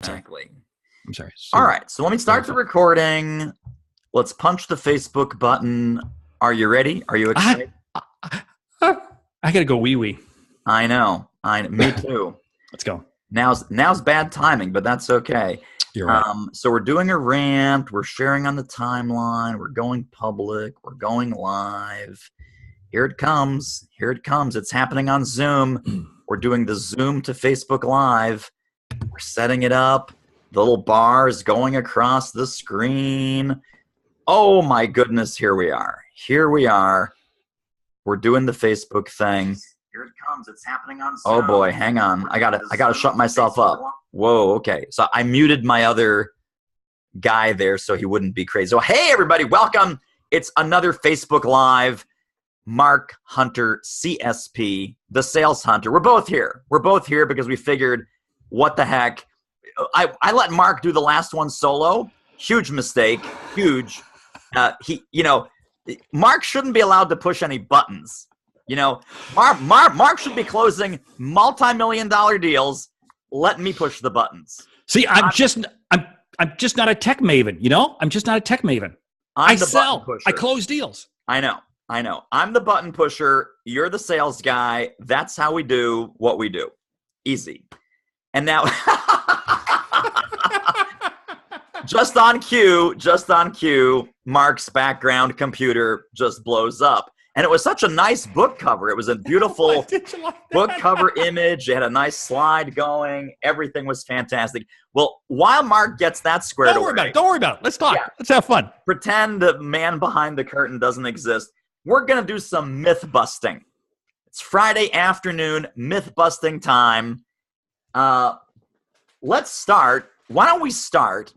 Exactly. I'm sorry. All right. So let me start the recording. Let's punch the Facebook button. Are you ready? Are you excited? I got to go wee-wee. I know. Me too. Let's go. Now's bad timing, but that's okay. You're right. So we're doing a rant. We're sharing on the timeline. We're going public. We're going live. Here it comes. Here it comes. It's happening on Zoom. We're doing the Zoom to Facebook Live. We're setting it up. The little bar is going across the screen. Oh my goodness, here we are. Here we are. We're doing the Facebook thing. Here it comes. It's happening on Zoom. Oh boy, hang on. I gotta shut myself up. Whoa, okay. So I muted my other guy there so he wouldn't be crazy. So hey everybody, welcome. It's another Facebook Live. Mark Hunter, CSP, the Sales Hunter. We're both here. We're both here because we figured, what the heck? I let Mark do the last one solo. Huge mistake. Huge. Mark shouldn't be allowed to push any buttons. Mark should be closing multi-million-dollar deals. Let me push the buttons. See, I'm just not a tech maven. I'm just not a tech maven. I sell. I close deals. I know. I'm the button pusher. You're the sales guy. That's how we do what we do. Easy. And now, just on cue, Mark's background computer just blows up. And it was such a nice book cover. It was a beautiful book cover image. It had a nice slide going. Everything was fantastic. Well, while Mark gets that squared away. Don't worry about it. Let's talk. Yeah. Let's have fun. Pretend the man behind the curtain doesn't exist. We're going to do some myth busting. It's Friday afternoon, myth busting time. Let's start. Why don't we start?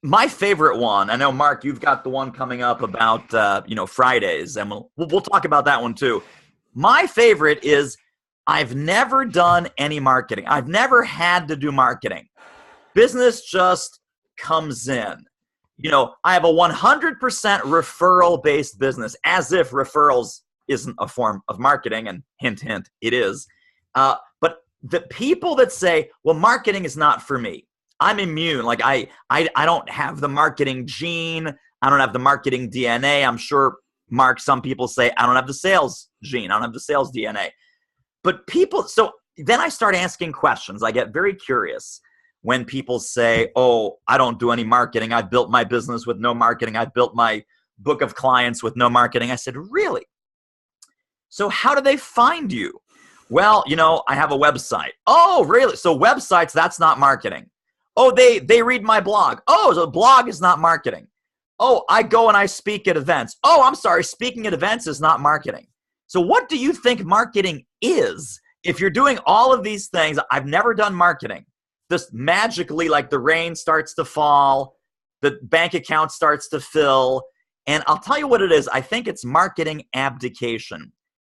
My favorite one. I know, Mark, you've got the one coming up about Fridays, and we'll talk about that one too. My favorite is I've never done any marketing. I've never had to do marketing. Business just comes in. I have a 100% referral-based business, as if referrals isn't a form of marketing, and hint, hint, it is. But the people that say, well, marketing is not for me, I'm immune. Like, I don't have the marketing gene. I don't have the marketing DNA. I'm sure, Mark, some people say, I don't have the sales gene. I don't have the sales DNA. But so then I start asking questions. I get very curious. When people say, oh, I don't do any marketing. I built my business with no marketing. I built my book of clients with no marketing. I said, really? So how do they find you? Well, I have a website. Oh, really? So websites, that's not marketing. Oh, they read my blog. Oh, so blog is not marketing. Oh, I go and I speak at events. Oh, I'm sorry, speaking at events is not marketing. So what do you think marketing is? If you're doing all of these things, I've never done marketing. Just magically, like the rain starts to fall, the bank account starts to fill. And I'll tell you what it is. I think it's marketing abdication.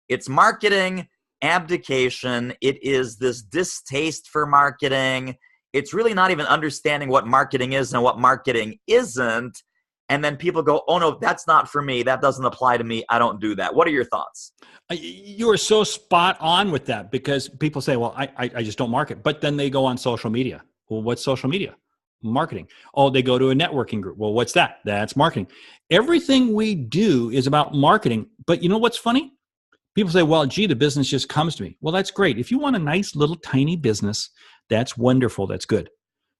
It's marketing abdication. It is this distaste for marketing. It's really not even understanding what marketing is and what marketing isn't. And then people go, oh, no, that's not for me. That doesn't apply to me. I don't do that. What are your thoughts? You are so spot on with that, because people say, well, I just don't market. But then they go on social media. Well, what's social media? Marketing. Oh, they go to a networking group. Well, what's that? That's marketing. Everything we do is about marketing. But you know what's funny? People say, well, gee, the business just comes to me. Well, that's great. If you want a nice little tiny business, that's wonderful. That's good.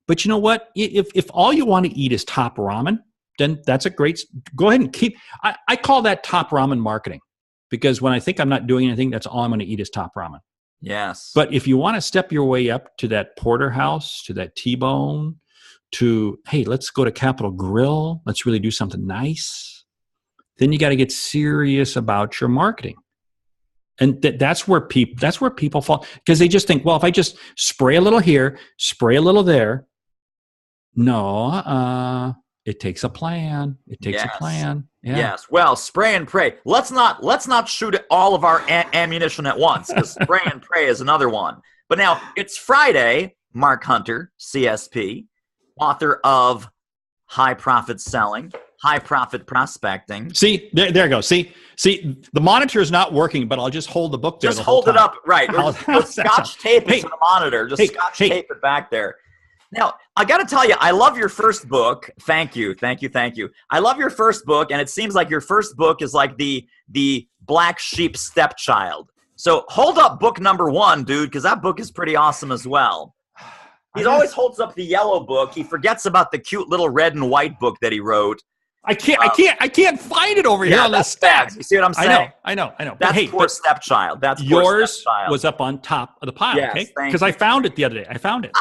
But you know what? If all you want to eat is top ramen, then that's a great, go ahead and I call that top ramen marketing, because when I think I'm not doing anything, that's all I'm going to eat is top ramen. Yes. But if you want to step your way up to that porterhouse, to that T-bone, to, hey, let's go to Capitol Grill, let's really do something nice, then you got to get serious about your marketing. And that's where people fall, because they just think, well, if I just spray a little here, spray a little there. No, it takes a plan. It takes a plan. Yeah. Yes. Well, spray and pray. Let's not shoot all of our ammunition at once, because spray and pray is another one. But now it's Friday. Mark Hunter, CSP, author of High Profit Selling, High Profit Prospecting. See, there you go. See, the monitor is not working, but I'll just hold the book there. Just hold it up, right? Or scotch tape it to the monitor. Just scotch tape it back there. Now, I got to tell you, I love your first book. Thank you, thank you, thank you. I love your first book, and it seems like your first book is like the black sheep stepchild. So hold up book number 1, dude, because that book is pretty awesome as well. He always holds up the yellow book. He forgets about the cute little red and white book that he wrote. I can't find it over here on the stack. You see what I'm saying? I know. That's poor stepchild. That's yours was up on top of the pile, yes, okay? Because I found it the other day. I found it.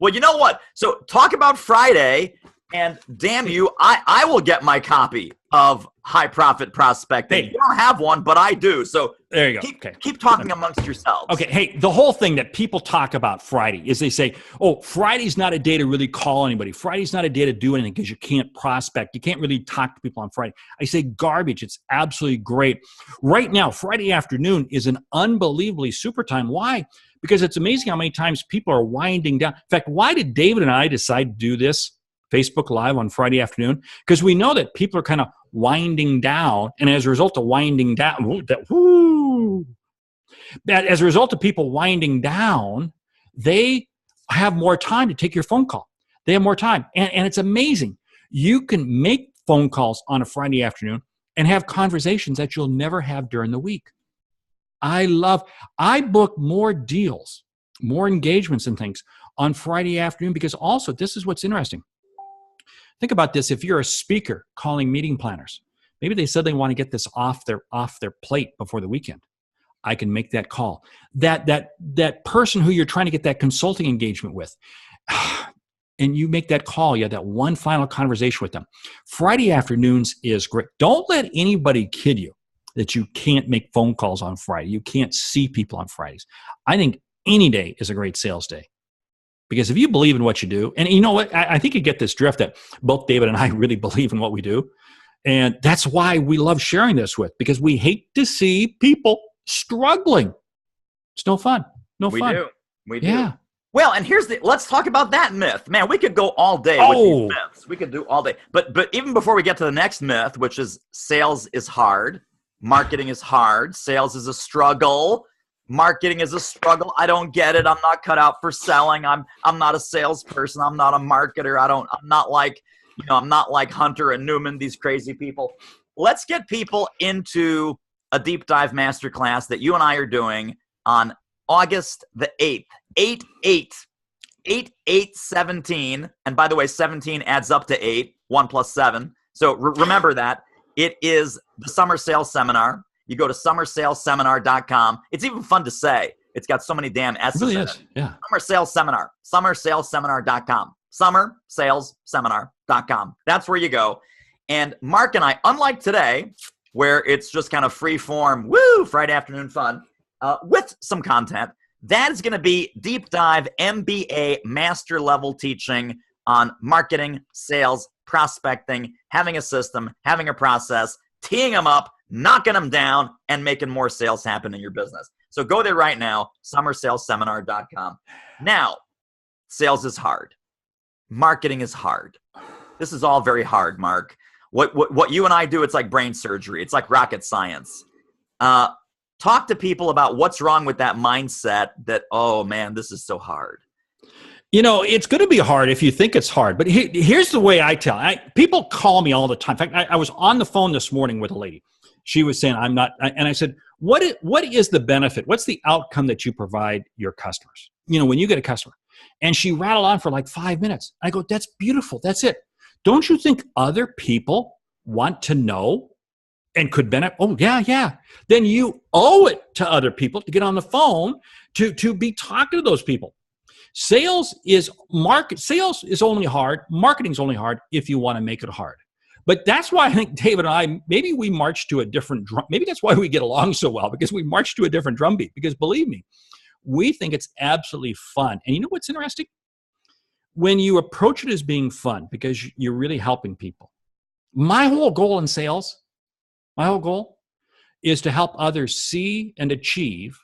Well, you know what? So talk about Friday, and damn you, I will get my copy of High Profit Prospecting. Hey. You don't have one, but I do. So there you go. Keep talking amongst yourselves. Okay. Hey, the whole thing that people talk about Friday is they say, oh, Friday's not a day to really call anybody. Friday's not a day to do anything because you can't prospect. You can't really talk to people on Friday. I say garbage. It's absolutely great. Right now, Friday afternoon is an unbelievably super time. Why? Because it's amazing how many times people are winding down. In fact, why did David and I decide to do this Facebook Live on Friday afternoon? Because we know that people are kind of winding down, and as a result of winding down, as a result of people winding down, they have more time to take your phone call. They have more time, and it's amazing. You can make phone calls on a Friday afternoon and have conversations that you'll never have during the week. I book more deals, more engagements and things on Friday afternoon because also, this is what's interesting. Think about this. If you're a speaker calling meeting planners, maybe they said they want to get this off their plate before the weekend. I can make that call. That person who you're trying to get that consulting engagement with, and you make that call, you have that one final conversation with them. Friday afternoons is great. Don't let anybody kid you that you can't make phone calls on Friday. You can't see people on Fridays. I think any day is a great sales day. Because if you believe in what you do, and you know what, I think you get this drift that both David and I really believe in what we do. And that's why we love sharing this with, because we hate to see people struggling. It's no fun. We do. Yeah. Well, and let's talk about that myth. Man, we could go all day with these myths. We could do all day. But even before we get to the next myth, which is sales is hard, marketing is hard, sales is a struggle. Marketing is a struggle. I don't get it. I'm not cut out for selling. I'm not a salesperson. I'm not a marketer. I'm not like Hunter and Newman, these crazy people. Let's get people into a deep dive masterclass that you and I are doing on August the 8th. 8/8/17. And by the way, 17 adds up to 8, 1 plus 7. So remember that. It is the summer sales seminar. You go to summersalesseminar.com. It's even fun to say. It's got so many damn S's in it. Yeah. Summer Sales Seminar. Summersalesseminar.com. Summersalesseminar.com. That's where you go. And Mark and I, unlike today, where it's just kind of free form, Friday afternoon fun, with some content, that is going to be deep dive MBA master level teaching on marketing, sales, prospecting, having a system, having a process, teeing them up, knocking them down, and making more sales happen in your business. So go there right now, summersalesseminar.com. Now, sales is hard. Marketing is hard. This is all very hard, Mark. What you and I do, it's like brain surgery. It's like rocket science. Talk to people about what's wrong with that mindset that, oh man, this is so hard. You know, it's going to be hard if you think it's hard. But here's the way I tell. People call me all the time. In fact, I was on the phone this morning with a lady. She was saying, I'm not, and I said, what is the benefit? What's the outcome that you provide your customers? You know, when you get a customer. And she rattled on for like 5 minutes. I go, that's beautiful. That's it. Don't you think other people want to know and could benefit? Oh, yeah. Then you owe it to other people to get on the phone to be talking to those people. Sales is only hard. Marketing is only hard if you want to make it hard. But that's why I think David and I, maybe we march to a different drum. Maybe that's why we get along so well, because we march to a different drum beat. Because believe me, we think it's absolutely fun. And you know what's interesting? When you approach it as being fun, because you're really helping people. My whole goal in sales, is to help others see and achieve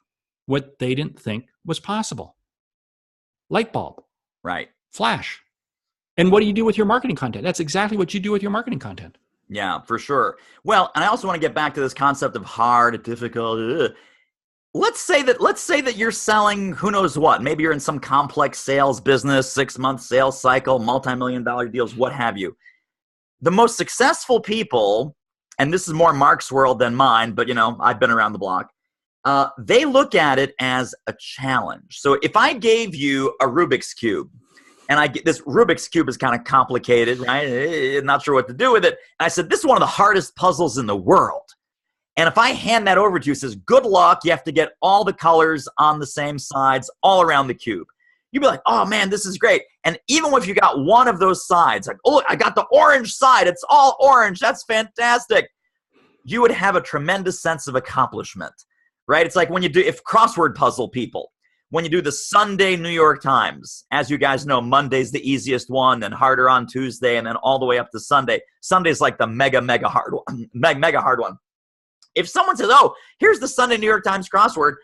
what they didn't think was possible. Light bulb. Right. Flash. And what do you do with your marketing content? That's exactly what you do with your marketing content. Yeah, for sure. Well, and I also want to get back to this concept of hard, difficult. let's say that you're selling who knows what. Maybe you're in some complex sales business, 6-month sales cycle, multi-million-dollar deals, what have you. The most successful people, and this is more Mark's world than mine, but I've been around the block. They look at it as a challenge. So if I gave you a Rubik's Cube, and this Rubik's Cube is kind of complicated, right? I'm not sure what to do with it. And I said, this is one of the hardest puzzles in the world. And if I hand that over to you, it says, good luck, you have to get all the colors on the same sides all around the cube. You'd be like, oh man, this is great. And even if you got one of those sides, like, oh, I got the orange side, it's all orange, that's fantastic. You would have a tremendous sense of accomplishment, right? It's like if crossword puzzle people, when you do the Sunday New York Times, as you guys know, Monday's the easiest one, then harder on Tuesday, and then all the way up to Sunday. Sunday's like the mega hard one, mega hard one. If someone says, oh, here's the Sunday New York Times crossword,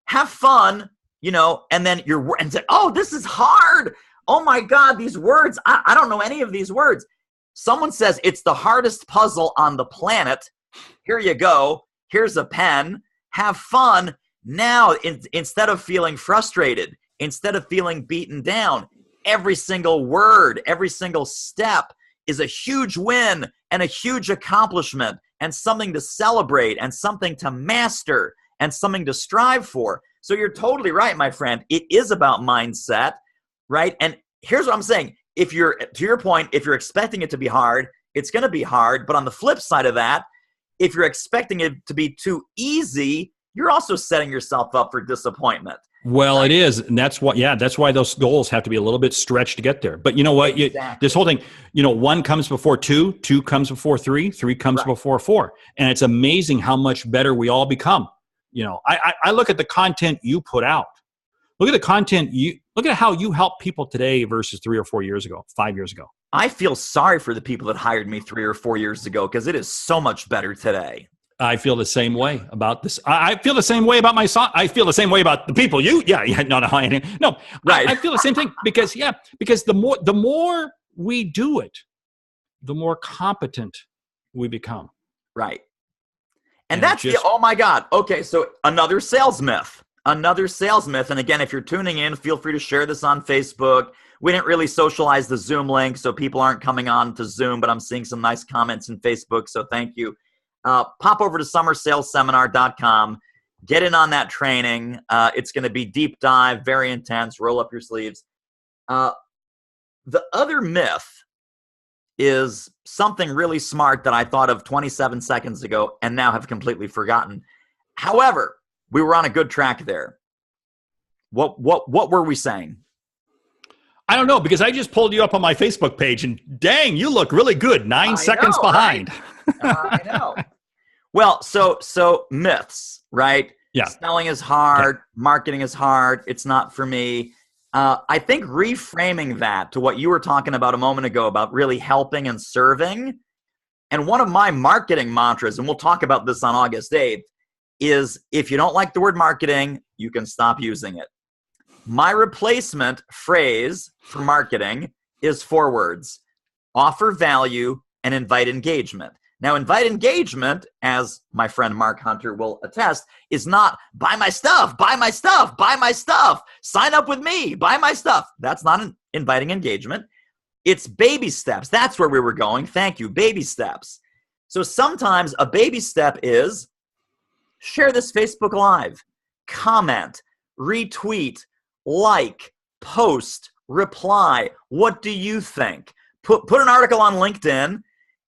have fun, and then and say, oh, this is hard. Oh my God, these words, I don't know any of these words. Someone says it's the hardest puzzle on the planet. Here you go. Here's a pen. Have fun. Now, instead of feeling frustrated, instead of feeling beaten down, every single word, every single step is a huge win and a huge accomplishment and something to celebrate and something to master and something to strive for. So you're totally right, my friend. It is about mindset, right? And here's what I'm saying. To your point, if you're expecting it to be hard, it's going to be hard. But on the flip side of that, if you're expecting it to be too easy, you're also setting yourself up for disappointment. Well, it is. And that's why those goals have to be a little bit stretched to get there. But you know what? Exactly. This whole thing, 1 comes before 2, 2 comes before 3, 3 comes before 4. And it's amazing how much better we all become. I look at the content you put out. Look at how you help people today versus 3 or 4 years ago, 5 years ago. I feel sorry for the people that hired me 3 or 4 years ago because it is so much better today. I feel the same way about this. I feel the same way about my son. I feel the same way about the people. No. Right. I feel the same thing because the more we do it, the more competent we become. Right. And that's oh my God. Okay. So another sales myth. And again, if you're tuning in, feel free to share this on Facebook. We didn't really socialize the Zoom link, so people aren't coming on to Zoom, but I'm seeing some nice comments in Facebook. So thank you. Pop over to summersalesseminar.com. Get in on that training. It's going to be deep dive, very intense. Roll up your sleeves. The other myth is something really smart that I thought of 27 seconds ago and now have completely forgotten. However, we were on a good track there. What were we saying? I don't know, because I just pulled you up on my Facebook page and dang, you look really good. 9 seconds behind. Right? I know. Well, so myths, right? Yeah. Selling is hard. Marketing is hard. It's not for me. I think reframing that to what you were talking about a moment ago about really helping and serving. And one of my marketing mantras, and we'll talk about this on August 8th, is if you don't like the word marketing, you can stop using it. My replacement phrase for marketing is 4 words: offer value and invite engagement. Now, invite engagement, as my friend Mark Hunter will attest, is not buy my stuff, buy my stuff, buy my stuff, sign up with me, buy my stuff. That's not inviting engagement. It's baby steps. That's where we were going. Thank you. Baby steps. So sometimes a baby step is share this Facebook Live, comment, retweet, like, post, reply. What do you think? Put an article on LinkedIn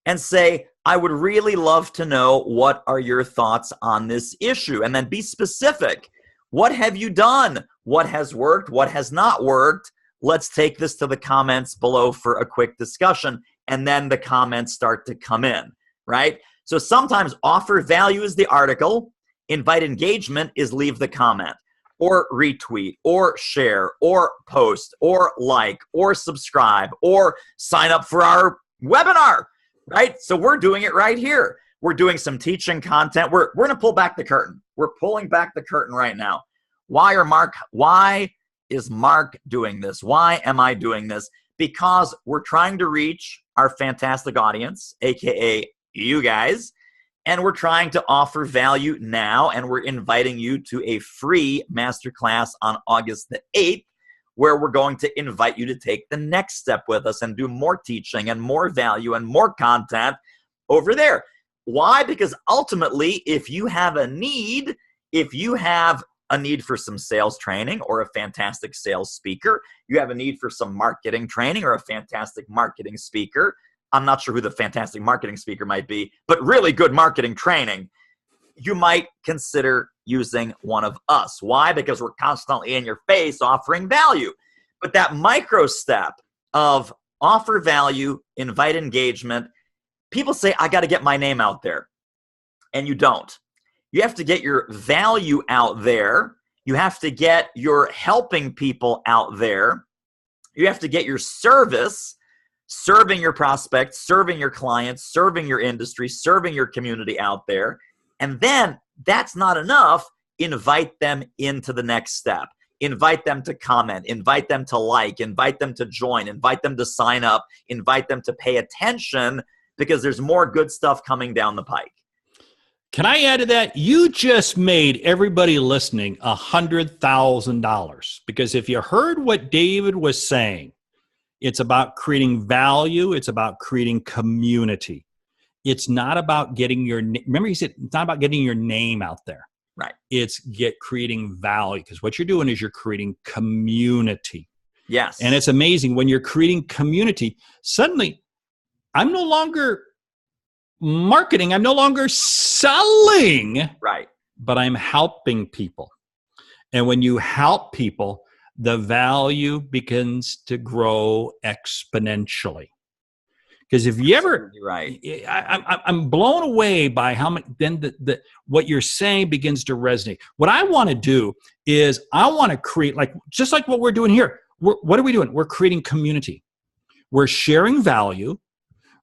and say, I would really love to know what are your thoughts on this issue. And then be specific. What have you done? What has worked? What has not worked? Let's take this to the comments below for a quick discussion. And then the comments start to come in, right? So sometimes offer value is the article. Invite engagement is leave the comment, or retweet, or share, or post, or like, or subscribe, or sign up for our webinar. Right? So we're doing it right here. We're doing some teaching content. We're going to pull back the curtain. We're pulling back the curtain right now. Why is Mark doing this? Why am I doing this? Because we're trying to reach our fantastic audience, AKA you guys. and we're trying to offer value now, and we're inviting you to a free masterclass on August the 8th, where we're going to invite you to take the next step with us and do more teaching and more value and more content over there. Why? Because ultimately, if you have a need, if you have a need for some sales training or a fantastic sales speaker, you have a need for some marketing training or a fantastic marketing speaker, I'm not sure who the fantastic marketing speaker might be, but really good marketing training, you might consider using one of us. Why? Because we're constantly in your face offering value. But that micro step of offer value, invite engagement, people say, I got to get my name out there. And you don't. You have to get your value out there. You have to get your helping people out there. You have to get your service, serving your prospects, serving your clients, serving your industry, serving your community out there. And then that's not enough. Invite them into the next step. Invite them to comment, invite them to like, invite them to join, invite them to sign up, invite them to pay attention, because there's more good stuff coming down the pike. Can I add to that? You just made everybody listening $100,000, because if you heard what David was saying, it's about creating value. It's about creating community. It's not about getting remember he said, it's not about getting your name out there. Right. It's creating value, because what you're doing is you're creating community. Yes. And it's amazing when you're creating community, suddenly I'm no longer marketing, I'm no longer selling. Right. But I'm helping people. And when you help people, the value begins to grow exponentially. Because if you ever, right, I'm blown away by how much then what you're saying begins to resonate. What I want to do is I want to create, just like what we're doing here. What are we doing? We're creating community. We're sharing value.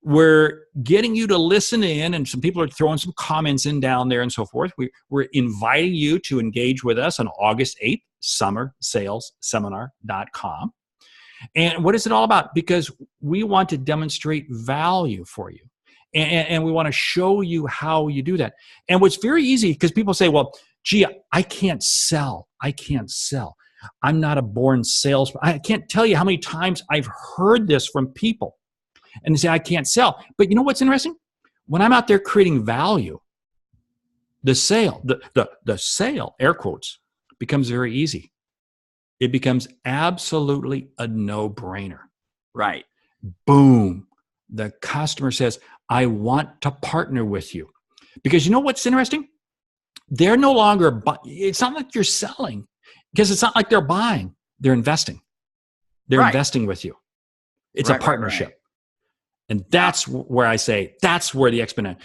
We're getting you to listen in, and some people are throwing some comments in down there and so forth. We're inviting you to engage with us on August 8th, summersalesseminar.com. And what is it all about? Because we want to demonstrate value for you. And we want to show you how you do that. And what's very easy, because people say, well, gee, I can't sell. I'm not a born salesman. I can't tell you how many times I've heard this from people. And they say, I can't sell. But you know what's interesting? When I'm out there creating value, the sale, air quotes, becomes very easy. It becomes absolutely a no-brainer. Right. Boom. The customer says, I want to partner with you. Because you know what's interesting? They're no longer, it's not like you're selling, because it's not like they're buying. They're investing. They're investing with you. It's a partnership. Right. And that's where I say, that's where the exponent,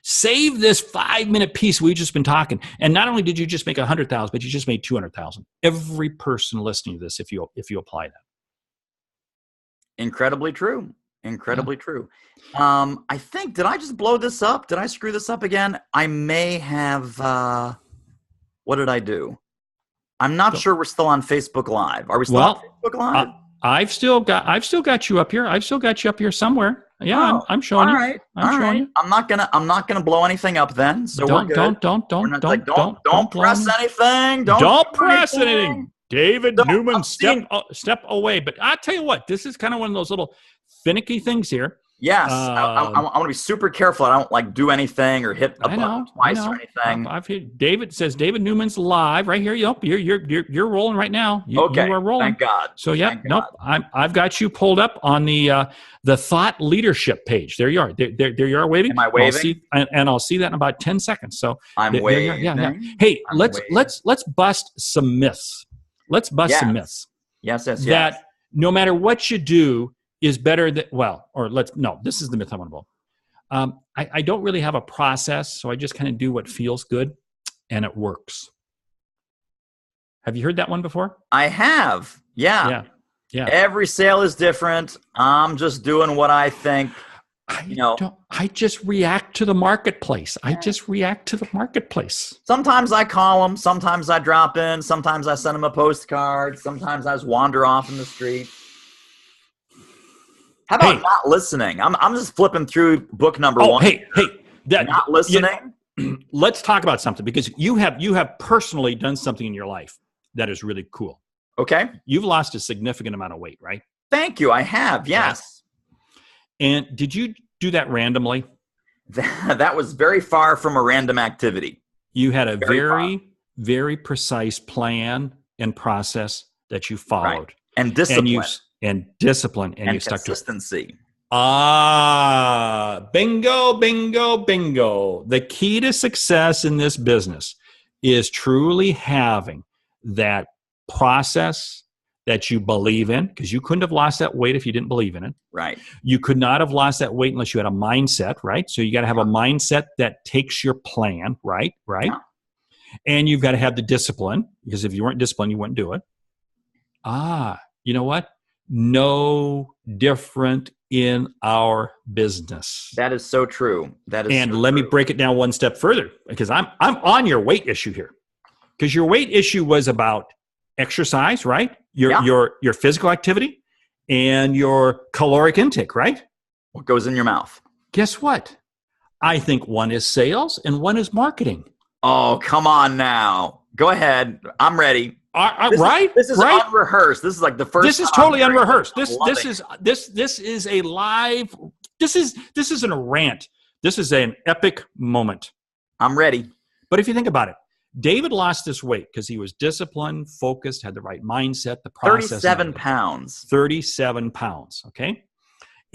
save this 5-minute piece we've just been talking. And not only did you just make 100,000, but you just made 200,000. Every person listening to this, if you apply that. Incredibly true. Incredibly true. I think, did I just blow this up? Did I screw this up again? I may have, what did I do? I'm not sure we're still on Facebook Live. Are we still on Facebook Live? I've still got you up here. I've still got you up here somewhere. Yeah, I'm showing you. All right. I'm showing you. I'm not gonna blow anything up then. So don't press anything. Don't press anything. David Newman, step away. But I tell you what, this is kind of one of those little finicky things here. Yes, I want to be super careful. I don't do anything or hit a button twice or anything. I've hit, David says David Newman's live right here. Yep, you're rolling right now. You are rolling. Thank God. So I've got you pulled up on the thought leadership page. There you are. There you are waving. Am I waving? I'll see that in about 10 seconds. So I'm waving. Yeah. Hey, let's bust some myths. Let's bust some myths. Yes. That no matter what you do is better than, this is the myth I want to blow. I don't really have a process, so I just kind of do what feels good, and it works. Have you heard that one before? I have. Yeah. Every sale is different. I'm just doing what I think. I just react to the marketplace. Sometimes I call them. Sometimes I drop in. Sometimes I send them a postcard. Sometimes I just wander off in the street. How about not listening? I'm just flipping through book number one. Not listening. Let's talk about something, because you have personally done something in your life that is really cool. Okay. You've lost a significant amount of weight, right? Thank you. I have. Yes. And did you do that randomly? That was very far from a random activity. You had a very precise plan and process that you followed. Right. And discipline. And discipline. And you stuck to it. Consistency. Bingo, bingo, bingo. The key to success in this business is truly having that process that you believe in, because you couldn't have lost that weight if you didn't believe in it. Right. You could not have lost that weight unless you had a mindset, right? So you got to have a mindset that takes your plan, right? Right. Yeah. And you've got to have the discipline, because if you weren't disciplined, you wouldn't do it. You know what? No different in our business. That is so true. Let me break it down one step further, because I'm on your weight issue here. Because your weight issue was about exercise, right? Your physical activity and your caloric intake, right? What goes in your mouth? Guess what? I think one is sales and one is marketing. Oh, come on now. Go ahead. I'm ready. This is unrehearsed. This is like the first. This is totally unrehearsed. This is a live. This isn't a rant. This is an epic moment. I'm ready. But if you think about it, David lost this weight because he was disciplined, focused, had the right mindset, the process. 37 pounds. 37 pounds. Okay.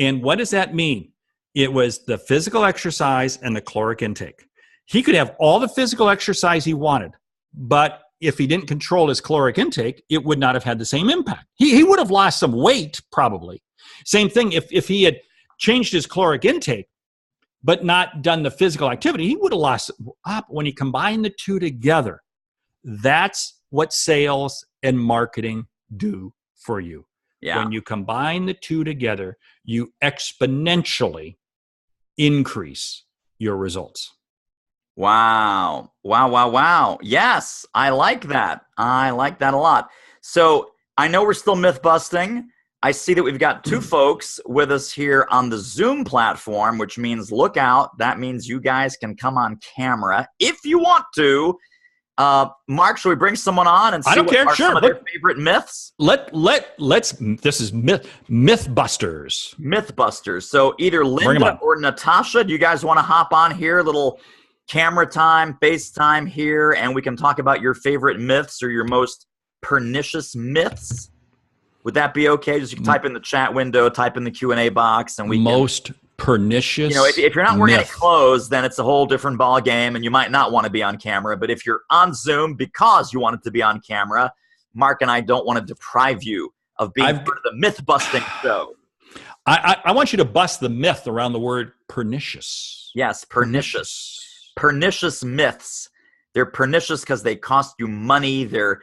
And what does that mean? It was the physical exercise and the caloric intake. He could have all the physical exercise he wanted, but if he didn't control his caloric intake, it would not have had the same impact. He would have lost some weight, probably. Same thing if he had changed his caloric intake, but not done the physical activity, he would have lost up. When you combine the two together, that's what sales and marketing do for you. Yeah. When you combine the two together, you exponentially increase your results. Wow. Yes, I like that. I like that a lot. So I know we're still myth busting. I see that we've got two folks with us here on the Zoom platform, which means look out. That means you guys can come on camera if you want to. Mark, should we bring someone on and see some of their favorite myths? Let's. This is Mythbusters. Mythbusters. So either Linda or Natasha, do you guys want to hop on here? A little camera time, FaceTime here, and we can talk about your favorite myths or your most pernicious myths. Would that be okay? Just you can type in the chat window, type in the Q&A box, and we most pernicious. You know, if you're not wearing any clothes, then it's a whole different ball game, and you might not want to be on camera. But if you're on Zoom because you want it to be on camera, Mark and I don't want to deprive you of being part of the myth busting show. I want you to bust the myth around the word pernicious. Yes, pernicious. Pernicious myths. They're pernicious because they cost you money. They're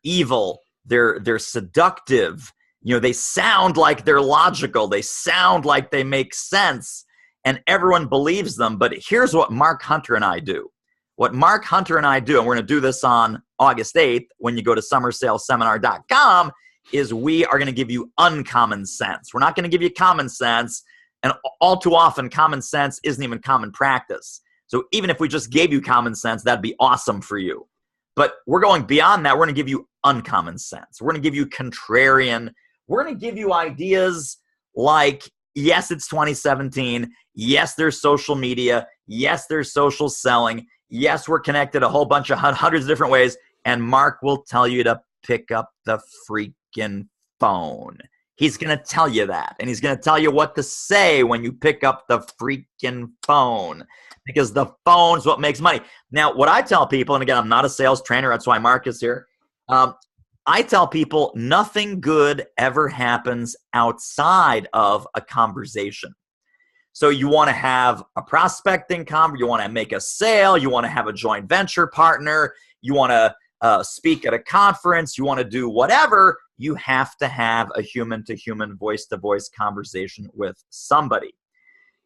evil. They're seductive. You know, they sound like they're logical. They sound like they make sense, and everyone believes them. But here's what Mark Hunter and I do. What Mark Hunter and I do, and we're going to do this on August 8th when you go to summersaleseminar.com, is we are going to give you uncommon sense. We're not going to give you common sense, and all too often common sense isn't even common practice. So even if we just gave you common sense, that'd be awesome for you. But we're going beyond that. We're going to give you uncommon sense. We're going to give you contrarian. We're going to give you ideas like, yes, it's 2017. Yes, there's social media. Yes, there's social selling. Yes, we're connected a whole bunch of hundreds of different ways. And Mark will tell you to pick up the freaking phone. He's going to tell you that. And he's going to tell you what to say when you pick up the freaking phone. Because the phone's what makes money. Now, what I tell people, and again, I'm not a sales trainer. That's why Mark is here. I tell people nothing good ever happens outside of a conversation. So you want to have a prospecting conversation. You want to make a sale. You want to have a joint venture partner. You want to speak at a conference. You want to do whatever. You have to have a human-to-human, voice-to-voice conversation with somebody.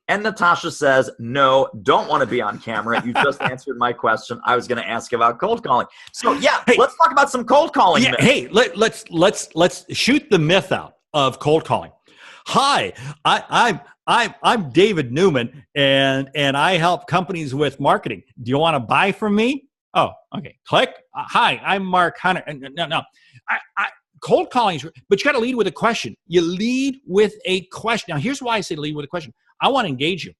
And Natasha says, no, don't want to be on camera. You just answered my question. I was going to ask about cold calling. So yeah, let's talk about some cold calling. Yeah, let's shoot the myth out of cold calling. Hi, I'm David Newman, and I help companies with marketing. Do you want to buy from me? Oh, okay. Click. Hi, I'm Mark Hunter. No. Cold calling is, but you got to lead with a question. You lead with a question. Now, here's why I say lead with a question. I want to engage you.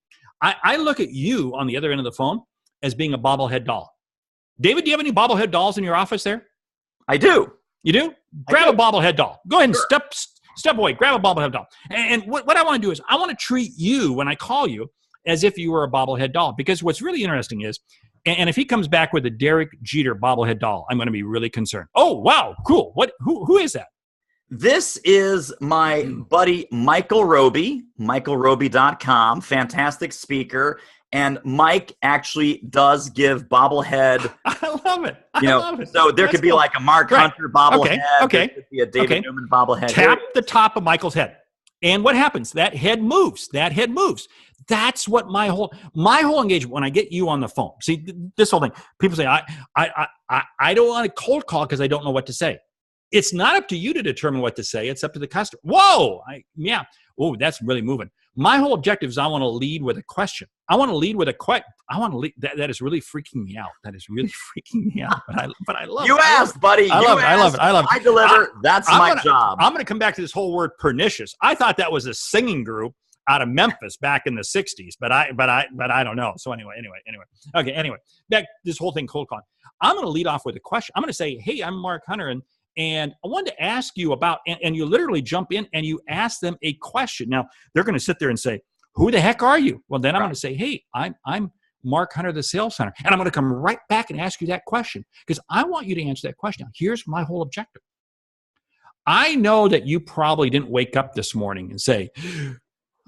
I look at you on the other end of the phone as being a bobblehead doll. David, do you have any bobblehead dolls in your office there? I do. You do? Grab a bobblehead doll. Go ahead and step away. Grab a bobblehead doll. And what I want to do is I want to treat you when I call you as if you were a bobblehead doll. Because what's really interesting is, and if he comes back with a Derek Jeter bobblehead doll, I'm going to be really concerned. Oh, wow, cool. Who is that? This is my buddy Michael Roby, michaelroby.com, fantastic speaker. And Mike actually does give bobblehead. I love it. Love it. So there could be like a Mark Hunter bobblehead. Okay. There could be a David Newman bobblehead. Tap the top of Michael's head. And what happens? That head moves. That's what my whole engagement, when I get you on the phone. See, this whole thing, people say, I don't want to cold call because I don't know what to say. It's not up to you to determine what to say. It's up to the customer. Whoa. Oh, that's really moving. My whole objective is I want to lead with a question. I want to lead with a question. I want to lead. That is really freaking me out. But I love it. You asked, buddy. I love it. I deliver. That's my job. I'm going to come back to this whole word pernicious. I thought that was a singing group out of Memphis back in the 60s, but I don't know. So anyway. Okay, anyway, back this whole thing cold calling. I'm going to lead off with a question. I'm going to say, hey, I'm Mark Hunter, and I wanted to ask you about, and you literally jump in and you ask them a question. Now, they're going to sit there and say, who the heck are you? Well, then I'm going to say, hey, I'm Mark Hunter, the sales hunter. And I'm going to come right back and ask you that question because I want you to answer that question. Now, here's my whole objective. I know that you probably didn't wake up this morning and say,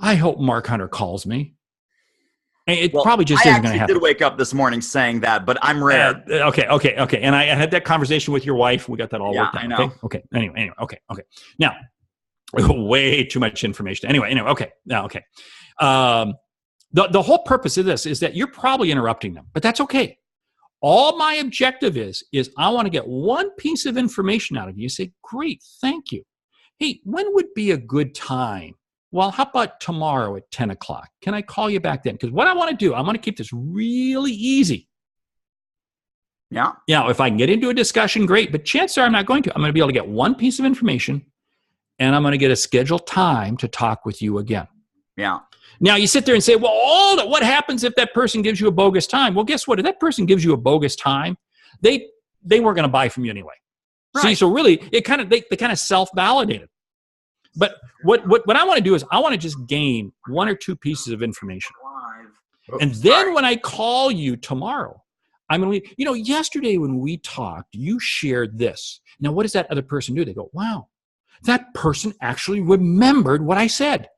I hope Mark Hunter calls me. It probably just isn't going to happen. I did wake up this morning saying that, but I'm rare. Okay. And I had that conversation with your wife. We got that all worked out. I know. Okay. Anyway. Okay. Now, way too much information. Anyway. Okay. Now, okay. The whole purpose of this is that you're probably interrupting them, but that's okay. All my objective is I want to get one piece of information out of you. You say, great, thank you. Hey, when would be a good time? Well, how about tomorrow at 10 o'clock? Can I call you back then? Because what I want to do, I want to keep this really easy. Yeah. If I can get into a discussion, great. But chances are I'm not going to. I'm going to be able to get one piece of information, and I'm going to get a scheduled time to talk with you again. Yeah. Now, you sit there and say, well, what happens if that person gives you a bogus time? Well, guess what? If that person gives you a bogus time, they weren't going to buy from you anyway. Right. See, so really, they kind of self-validated. But what I want to do is I want to just gain one or two pieces of information. Then when I call you tomorrow, I'm going to, yesterday when we talked, you shared this. Now, what does that other person do? They go, wow, that person actually remembered what I said.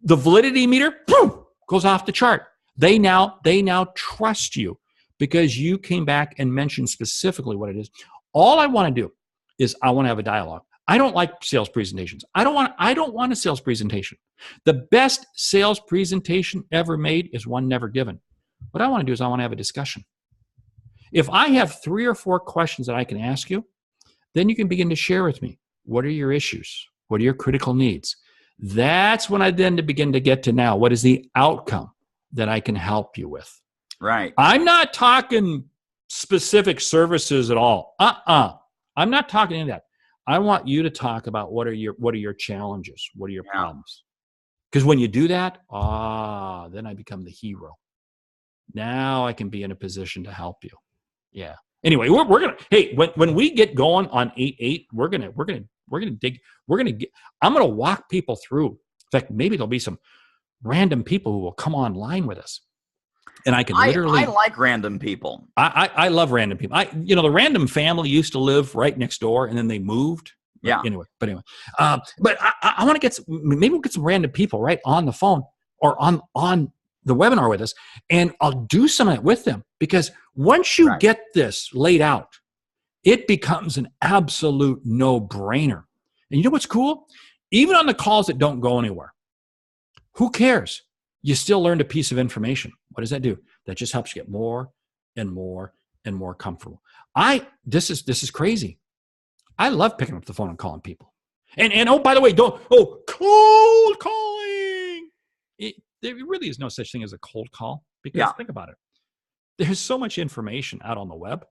The validity meter, boom, goes off the chart. They now trust you because you came back and mentioned specifically what it is. All I want to do is I want to have a dialogue. I don't like sales presentations. I don't want a sales presentation. The best sales presentation ever made is one never given. What I want to do is I want to have a discussion. If I have 3 or 4 questions that I can ask you, then you can begin to share with me. What are your issues? What are your critical needs? That's when I then begin to get to now, what is the outcome that I can help you with? Right. I'm not talking specific services at all. I'm not talking any of that. I want you to talk about what are your challenges? What are your problems? Because when you do that, then I become the hero. Now I can be in a position to help you. Yeah. Anyway, we're gonna. Hey, when we get going on 8-8, we're gonna dig. I'm gonna walk people through. In fact, maybe there'll be some random people who will come online with us. And I can literally. I like random people. I love random people. The random family used to live right next door, and then they moved. Yeah. But I want to maybe we'll get some random people right on the phone or on the webinar with us, and I'll do some of it with them because once you get this laid out, it becomes an absolute no-brainer. And you know what's cool? Even on the calls that don't go anywhere, who cares? You still learned a piece of information. What does that do? That just helps you get more and more and more comfortable. This is crazy. I love picking up the phone and calling people. And oh, by the way, cold calling. There really is no such thing as a cold call because think about it. There's so much information out on the web.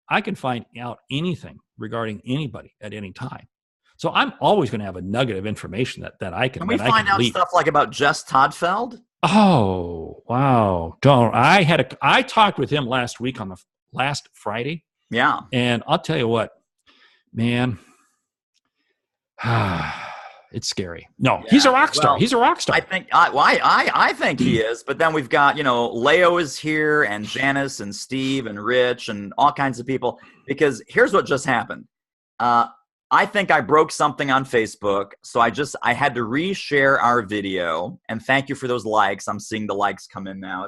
I can find out anything regarding anybody at any time. So I'm always going to have a nugget of information that I can. Can we find out stuff like about Jess Toddfeld? Oh, wow. I talked with him last week on the last Friday. Yeah. And I'll tell you what, man, it's scary. No, he's a rock star. He's a rock star. I think he is. But then we've got, Leo is here and Janice and Steve and Rich and all kinds of people. Because here's what just happened. I think I broke something on Facebook. So I had to reshare our video. And thank you for those likes. I'm seeing the likes come in now.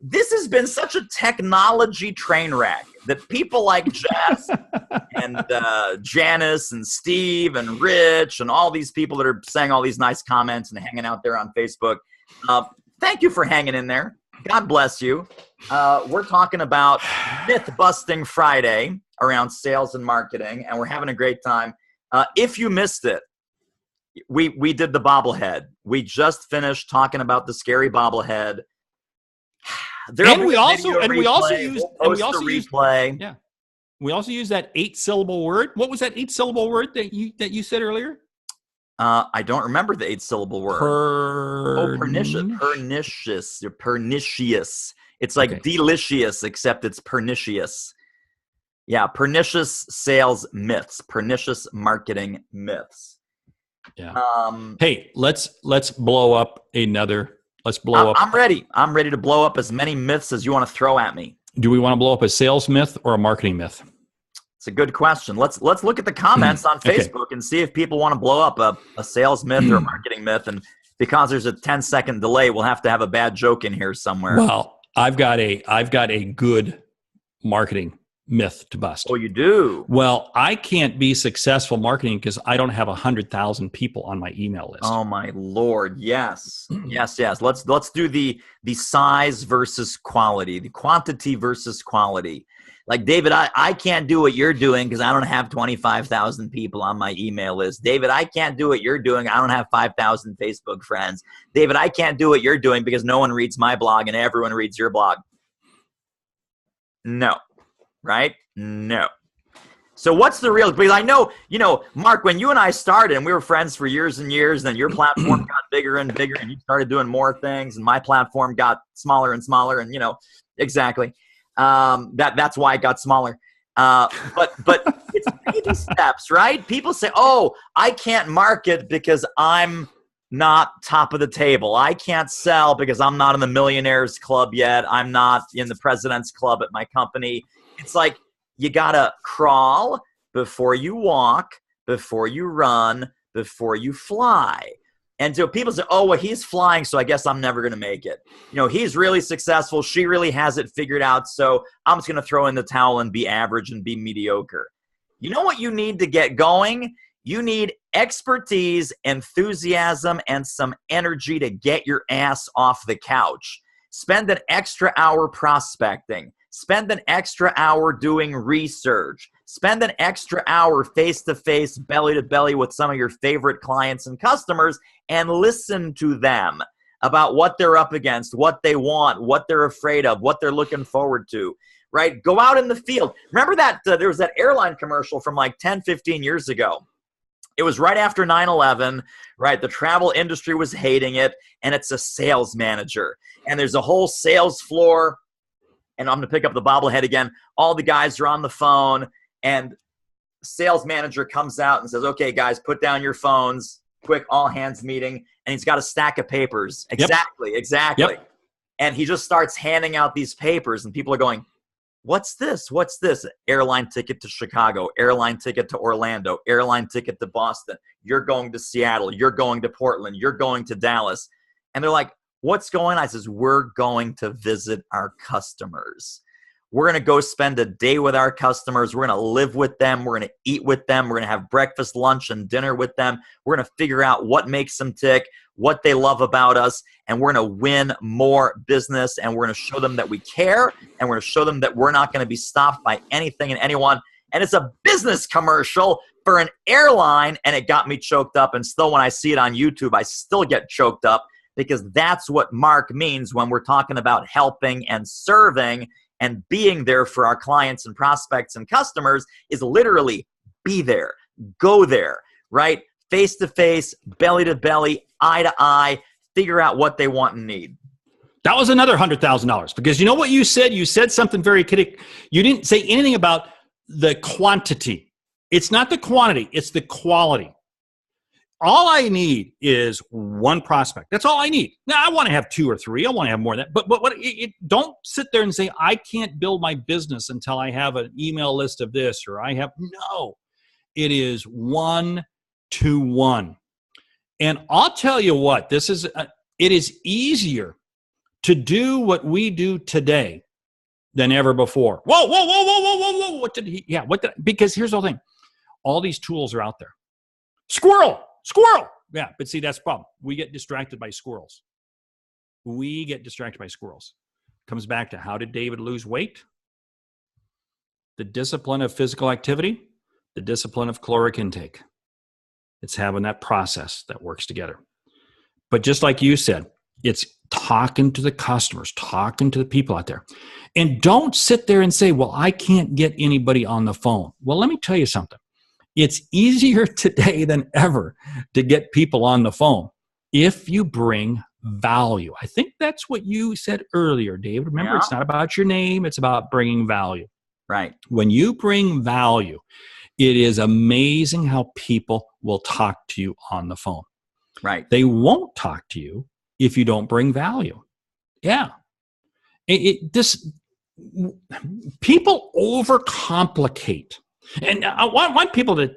This has been such a technology train wreck that people like Jess and Janice and Steve and Rich and all these people that are saying all these nice comments and hanging out there on Facebook. Thank you for hanging in there. God bless you. We're talking about Myth Busting Friday around sales and marketing, and we're having a great time. If you missed it, we did the bobblehead. We just finished talking about the scary bobblehead. We also use that 8-syllable word. What was that 8-syllable word that you said earlier? I don't remember the 8-syllable word. Pernicious. Pernicious. It's like delicious, except it's pernicious. Yeah, pernicious sales myths, pernicious marketing myths. Yeah. Hey, let's blow up another. Let's blow up. I'm ready. I'm ready to blow up as many myths as you want to throw at me. Do we want to blow up a sales myth or a marketing myth? It's a good question. Let's look at the comments on Facebook and see if people want to blow up a sales myth or a marketing myth. And because there's a 10-second delay, we'll have to have a bad joke in here somewhere. Well, I've got a good marketing myth to bust. Oh, you do? Well, I can't be successful marketing because I don't have 100,000 people on my email list. Oh my Lord. Yes. Yes. Let's do the size versus quality, the quantity versus quality. Like, David, I can't do what you're doing because I don't have 25,000 people on my email list. David, I can't do what you're doing. I don't have 5,000 Facebook friends. David, I can't do what you're doing because no one reads my blog and everyone reads your blog. No. Right? No. So what's the real, because I know, Mark, when you and I started and we were friends for years and years, then your platform got bigger and bigger and you started doing more things and my platform got smaller and smaller and, exactly. That's why it got smaller. But it's baby steps, right? People say, oh, I can't market because I'm not top of the table. I can't sell because I'm not in the millionaires club yet. I'm not in the president's club at my company. It's like you got to crawl before you walk, before you run, before you fly. And so people say, oh, well, he's flying, so I guess I'm never going to make it. He's really successful. She really has it figured out, so I'm just going to throw in the towel and be average and be mediocre. You know what you need to get going? You need expertise, enthusiasm, and some energy to get your ass off the couch. Spend an extra hour prospecting. Spend an extra hour doing research. Spend an extra hour face-to-face, belly-to-belly with some of your favorite clients and customers and listen to them about what they're up against, what they want, what they're afraid of, what they're looking forward to, right? Go out in the field. Remember that there was that airline commercial from like 10, 15 years ago. It was right after 9/11, right? The travel industry was hating it, and it's a sales manager. And there's a whole sales floor. And I'm going to pick up the bobblehead again. All the guys are on the phone, and sales manager comes out and says, okay, guys, put down your phones, quick all hands meeting. And he's got a stack of papers. Exactly. Yep. And he just starts handing out these papers, and people are going, what's this? What's this? Airline ticket to Chicago, airline ticket to Orlando, airline ticket to Boston. You're going to Seattle. You're going to Portland. You're going to Dallas. And they're like, what's going on? I says, we're going to visit our customers. We're going to go spend a day with our customers. We're going to live with them. We're going to eat with them. We're going to have breakfast, lunch, and dinner with them. We're going to figure out what makes them tick, what they love about us, and we're going to win more business, and we're going to show them that we care, and we're going to show them that we're not going to be stopped by anything and anyone. And it's a business commercial for an airline, and it got me choked up. And still, when I see it on YouTube, I still get choked up, because that's what Mark means when we're talking about helping and serving and being there for our clients and prospects and customers, is literally be there, go there, right? Face to face, belly to belly, eye to eye, figure out what they want and need. That was another $100,000, because you know what you said? You said something very critical. You didn't say anything about the quantity. It's not the quantity, it's the quality. All I need is one prospect. That's all I need. Now, I want to have 2 or 3. I want to have more than that. But don't sit there and say, I can't build my business until I have an email list of this, or I have. No, it is 1-to-1. And I'll tell you what, it is easier to do what we do today than ever before. Whoa. Because here's the whole thing. All these tools are out there. Squirrel. Yeah, but see, that's the problem. We get distracted by squirrels. Comes back to, how did David lose weight? The discipline of physical activity, the discipline of caloric intake. It's having that process that works together. But just like you said, it's talking to the customers, talking to the people out there. And don't sit there and say, well, I can't get anybody on the phone. Well, let me tell you something. It's easier today than ever to get people on the phone if you bring value. I think that's what you said earlier, David. Remember, It's not about your name. It's about bringing value. Right. When you bring value, it is amazing how people will talk to you on the phone. Right. They won't talk to you if you don't bring value. Yeah. People overcomplicate. And I want people to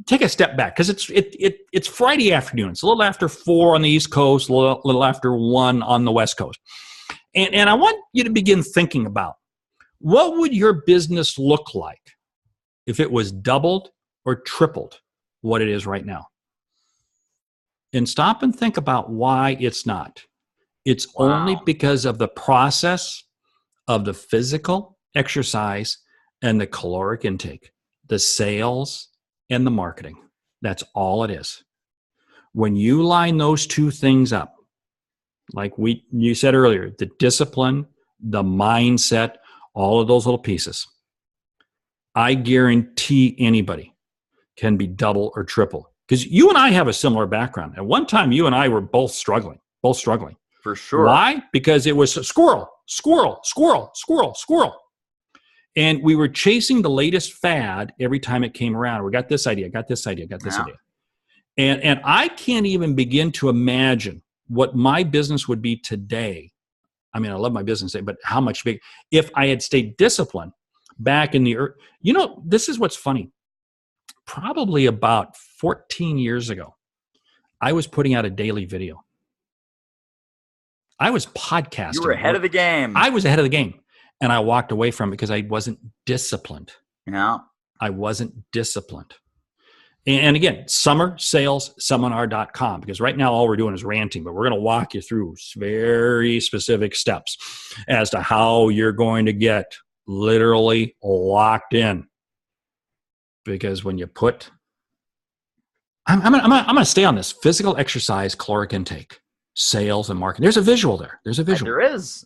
take a step back, because it's Friday afternoon. It's a little after 4 on the East Coast, a little after 1 on the West Coast. And I want you to begin thinking about, what would your business look like if it was doubled or tripled what it is right now? And stop and think about why it's not. It's only because of the process of the physical exercise and the caloric intake, the sales and the marketing. That's all it is. When you line those 2 things up, like you said earlier, the discipline, the mindset, all of those little pieces, I guarantee anybody can be double or triple. Because you and I have a similar background. At one time, you and I were both struggling. For sure. Why? Because it was squirrel. And we were chasing the latest fad every time it came around. We got this idea, got this idea. And I can't even begin to imagine what my business would be today. I mean, I love my business today, but how much big, if I had stayed disciplined back in the earth. You know, this is what's funny. Probably about 14 years ago, I was putting out a daily video. I was podcasting. You were ahead of the game. I was ahead of the game. And I walked away from it because I wasn't disciplined. Yeah. I wasn't disciplined. And again, summersalesseminar.com, because right now all we're doing is ranting, but we're going to walk you through very specific steps as to how you're going to get literally locked in. Because when you put, I'm going to stay on this physical exercise, caloric intake, sales and marketing. There's a visual there. There is.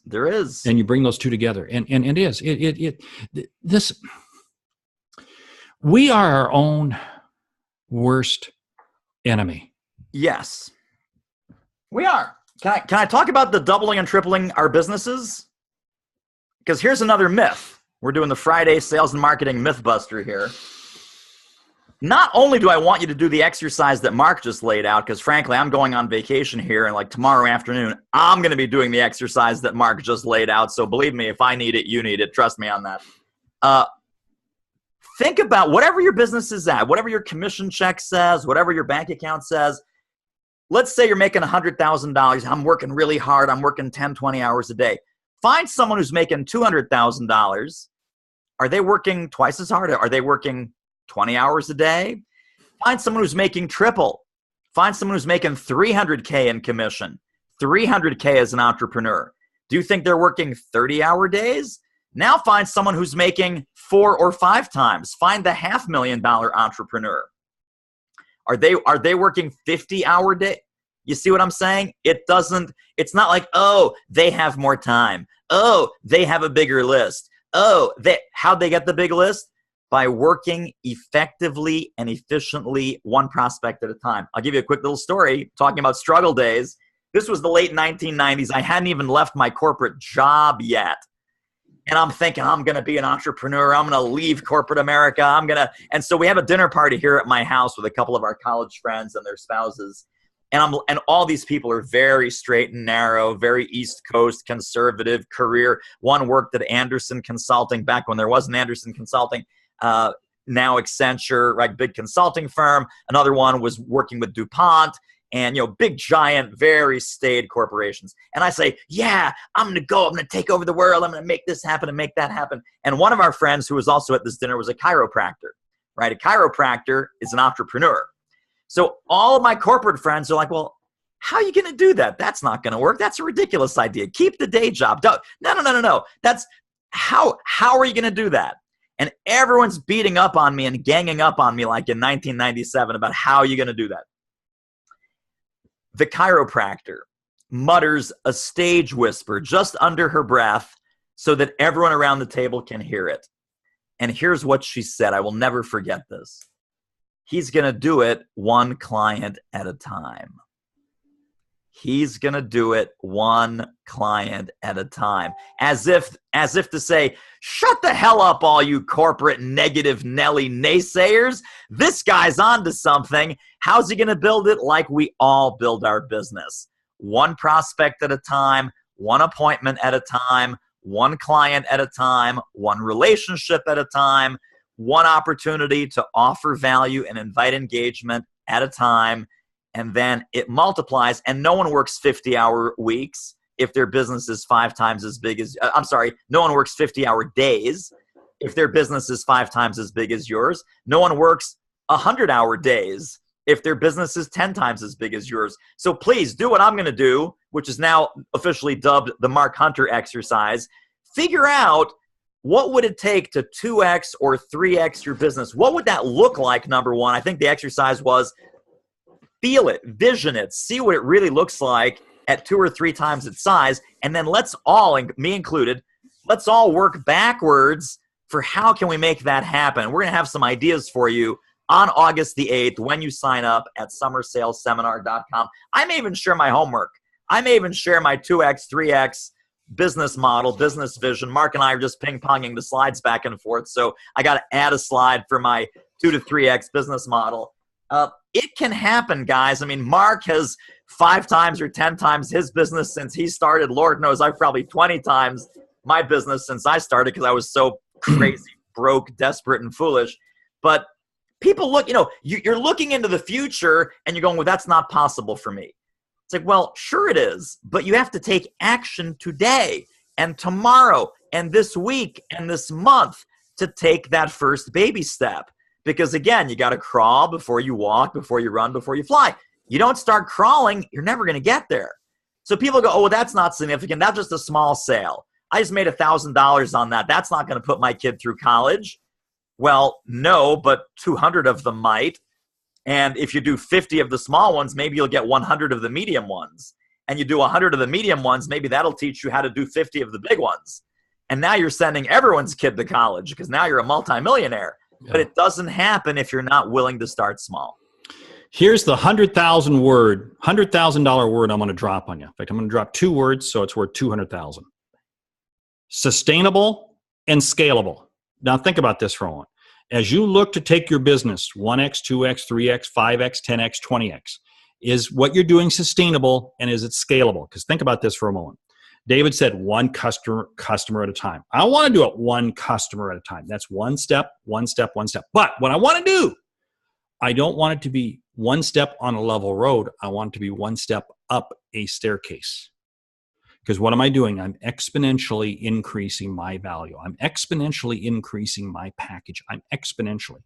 And you bring those 2 together. And it is. We are our own worst enemy. Yes, we are. Can I talk about the doubling and tripling our businesses? Because here's another myth. We're doing the Friday Sales and Marketing Mythbuster here. Not only do I want you to do the exercise that Mark just laid out, because frankly, I'm going on vacation here, and like tomorrow afternoon, I'm going to be doing the exercise that Mark just laid out. So believe me, if I need it, you need it. Trust me on that. Think about whatever your business is at, whatever your commission check says, whatever your bank account says. Let's say you're making $100,000. I'm working really hard. I'm working 10, 20 hours a day. Find someone who's making $200,000. Are they working twice as hard? Are they working 20 hours a day? Find someone who's making triple. Find someone who's making $300K in commission, $300K as an entrepreneur. Do you think they're working 30-hour days? Now find someone who's making 4 or 5 times. Find the $500,000 entrepreneur. Are they working 50-hour day? You see what I'm saying? It's not like, oh, they have more time. Oh, they have a bigger list. Oh, how'd they get the big list? By working effectively and efficiently, one prospect at a time. I'll give you a quick little story talking about struggle days. This was the late 1990s. I hadn't even left my corporate job yet. And I'm thinking, I'm going to be an entrepreneur. I'm going to leave corporate America. And so we have a dinner party here at my house with a couple of our college friends and their spouses. And all these people are very straight and narrow, very East Coast, conservative career. One worked at Anderson Consulting back when there wasn't Anderson Consulting. Now Accenture, right, big consulting firm. Another one was working with DuPont. And, big, giant, very staid corporations. And I say, yeah, I'm going to go. I'm going to take over the world. I'm going to make this happen and make that happen. And one of our friends who was also at this dinner was a chiropractor, right? A chiropractor is an entrepreneur. So all of my corporate friends are like, well, how are you going to do that? That's not going to work. That's a ridiculous idea. Keep the day job. No. That's how are you going to do that? And everyone's beating up on me and ganging up on me like in 1997 about how you're going to do that. The chiropractor mutters a stage whisper just under her breath so that everyone around the table can hear it. And here's what she said. I will never forget this. He's going to do it one client at a time. He's going to do it one client at a time. As if to say, shut the hell up, all you corporate negative Nelly naysayers. This guy's onto something. How's he going to build it? Like we all build our business. One prospect at a time, one appointment at a time, one client at a time, one relationship at a time, one opportunity to offer value and invite engagement at a time. And then it multiplies, and no one works 50-hour weeks if their business is 5 times as big as, no one works 50-hour days if their business is 5 times as big as yours. No one works 100-hour days if their business is 10 times as big as yours. So please do what I'm going to do, which is now officially dubbed the Mark Hunter exercise. Figure out what would it take to 2x or 3x your business. What would that look like, number one? I think the exercise was, feel it, vision it, see what it really looks like at 2 or 3 times its size. And then let's all, and me included, let's all work backwards for how can we make that happen. We're going to have some ideas for you on August the 8th when you sign up at summersalesseminar.com. I may even share my homework. I may even share my 2x, 3x business model, business vision. Mark and I are just ping-ponging the slides back and forth. So I got to add a slide for my 2 to 3x business model. It can happen, guys. I mean, Mark has 5 times or 10 times his business since he started. Lord knows I've probably 20 times my business since I started because I was so crazy, broke, desperate, and foolish. But people look, you're looking into the future and you're going, well, that's not possible for me. It's like, well, sure it is, but you have to take action today and tomorrow and this week and this month to take that first baby step. Because again, you got to crawl before you walk, before you run, before you fly. You don't start crawling, you're never going to get there. So people go, oh, well, that's not significant. That's just a small sale. I just made $1,000 on that. That's not going to put my kid through college. Well, no, but 200 of them might. And if you do 50 of the small ones, maybe you'll get 100 of the medium ones. And you do 100 of the medium ones, maybe that'll teach you how to do 50 of the big ones. And now you're sending everyone's kid to college because now you're a multimillionaire. Yeah. But it doesn't happen if you're not willing to start small. Here's the $100,000 word I'm going to drop on you. In fact, I'm going to drop 2 words, so it's worth 200,000. Sustainable and scalable. Now think about this for a moment. As you look to take your business 1x, 2x, 3x, 5x, 10x, 20x, is what you're doing sustainable and is it scalable? Because think about this for a moment. David said one customer at a time. I want to do it one customer at a time. That's one step, one step, one step. But what I want to do, I don't want it to be one step on a level road. I want it to be one step up a staircase. Because what am I doing? I'm exponentially increasing my value. I'm exponentially increasing my package. I'm exponentially.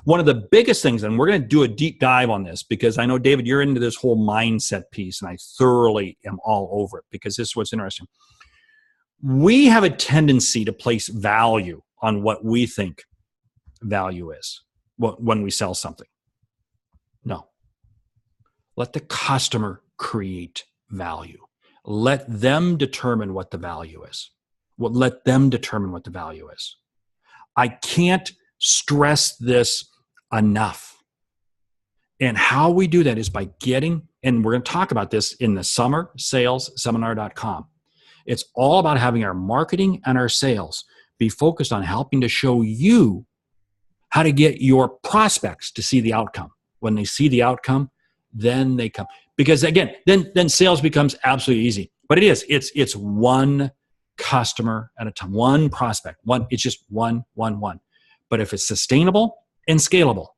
One of the biggest things, and we're going to do a deep dive on this because I know, David, you're into this whole mindset piece, and I thoroughly am all over it because this is what's interesting. We have a tendency to place value on what we think value is when we sell something. No. Let the customer create value. Let them determine what the value is. Let them determine what the value is. I can't stress this enough. And how we do that is by getting, and we're going to talk about this in the summersalesseminar.com. It's all about having our marketing and our sales be focused on helping to show you how to get your prospects to see the outcome. When they see the outcome, then they come. Because again, then sales becomes absolutely easy. But it is. It's one customer at a time, one prospect. It's just one. But if it's sustainable and scalable,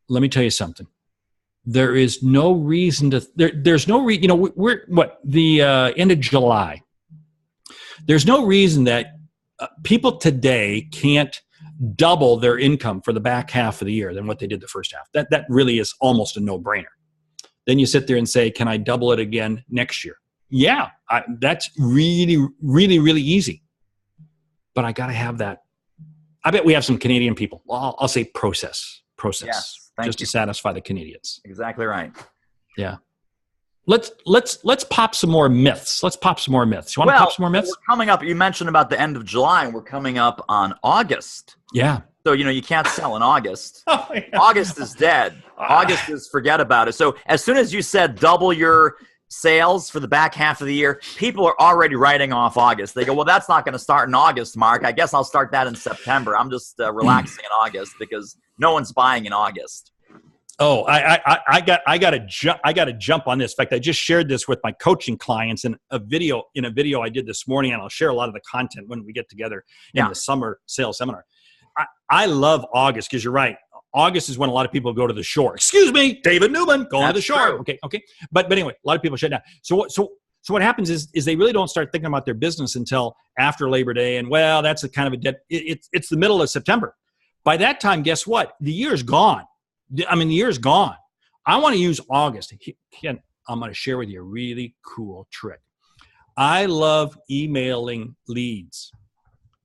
let me tell you something. There is no reason to. There's no reason. We're the end of July. There's no reason that people today can't double their income for the back half of the year than what they did the first half. That really is almost a no-brainer. Then you sit there and say, can I double it again next year? Yeah, that's really, really, really easy. But I got to have that. I bet we have some Canadian people. Well, I'll say process, Yes, just to satisfy the Canadians. Exactly right. Yeah. Let's pop some more myths. You want to pop some more myths? We're coming up. You mentioned about the end of July, and we're coming up on August. Yeah. So, you can't sell in August. Oh, yeah. August is dead. August is forget about it. So as soon as you said double your sales for the back half of the year, people are already writing off August. They go, well, that's not going to start in August, Mark. I guess I'll start that in September. I'm just relaxing in August because no one's buying in August. Oh, I got to jump on this. In fact, I just shared this with my coaching clients in a video I did this morning, and I'll share a lot of the content when we get together in the summer sales seminar. I love August because you're right. August is when a lot of people go to the shore. Excuse me, David Newman, going to the shore. True. Okay. But anyway, a lot of people shut down. So what happens is they really don't start thinking about their business until after Labor Day, and well, that's a kind of a dead. It's the middle of September. By that time, guess what? The year's gone. I mean, the year's gone. I want to use August. Ken, I'm going to share with you a really cool trick. I love emailing leads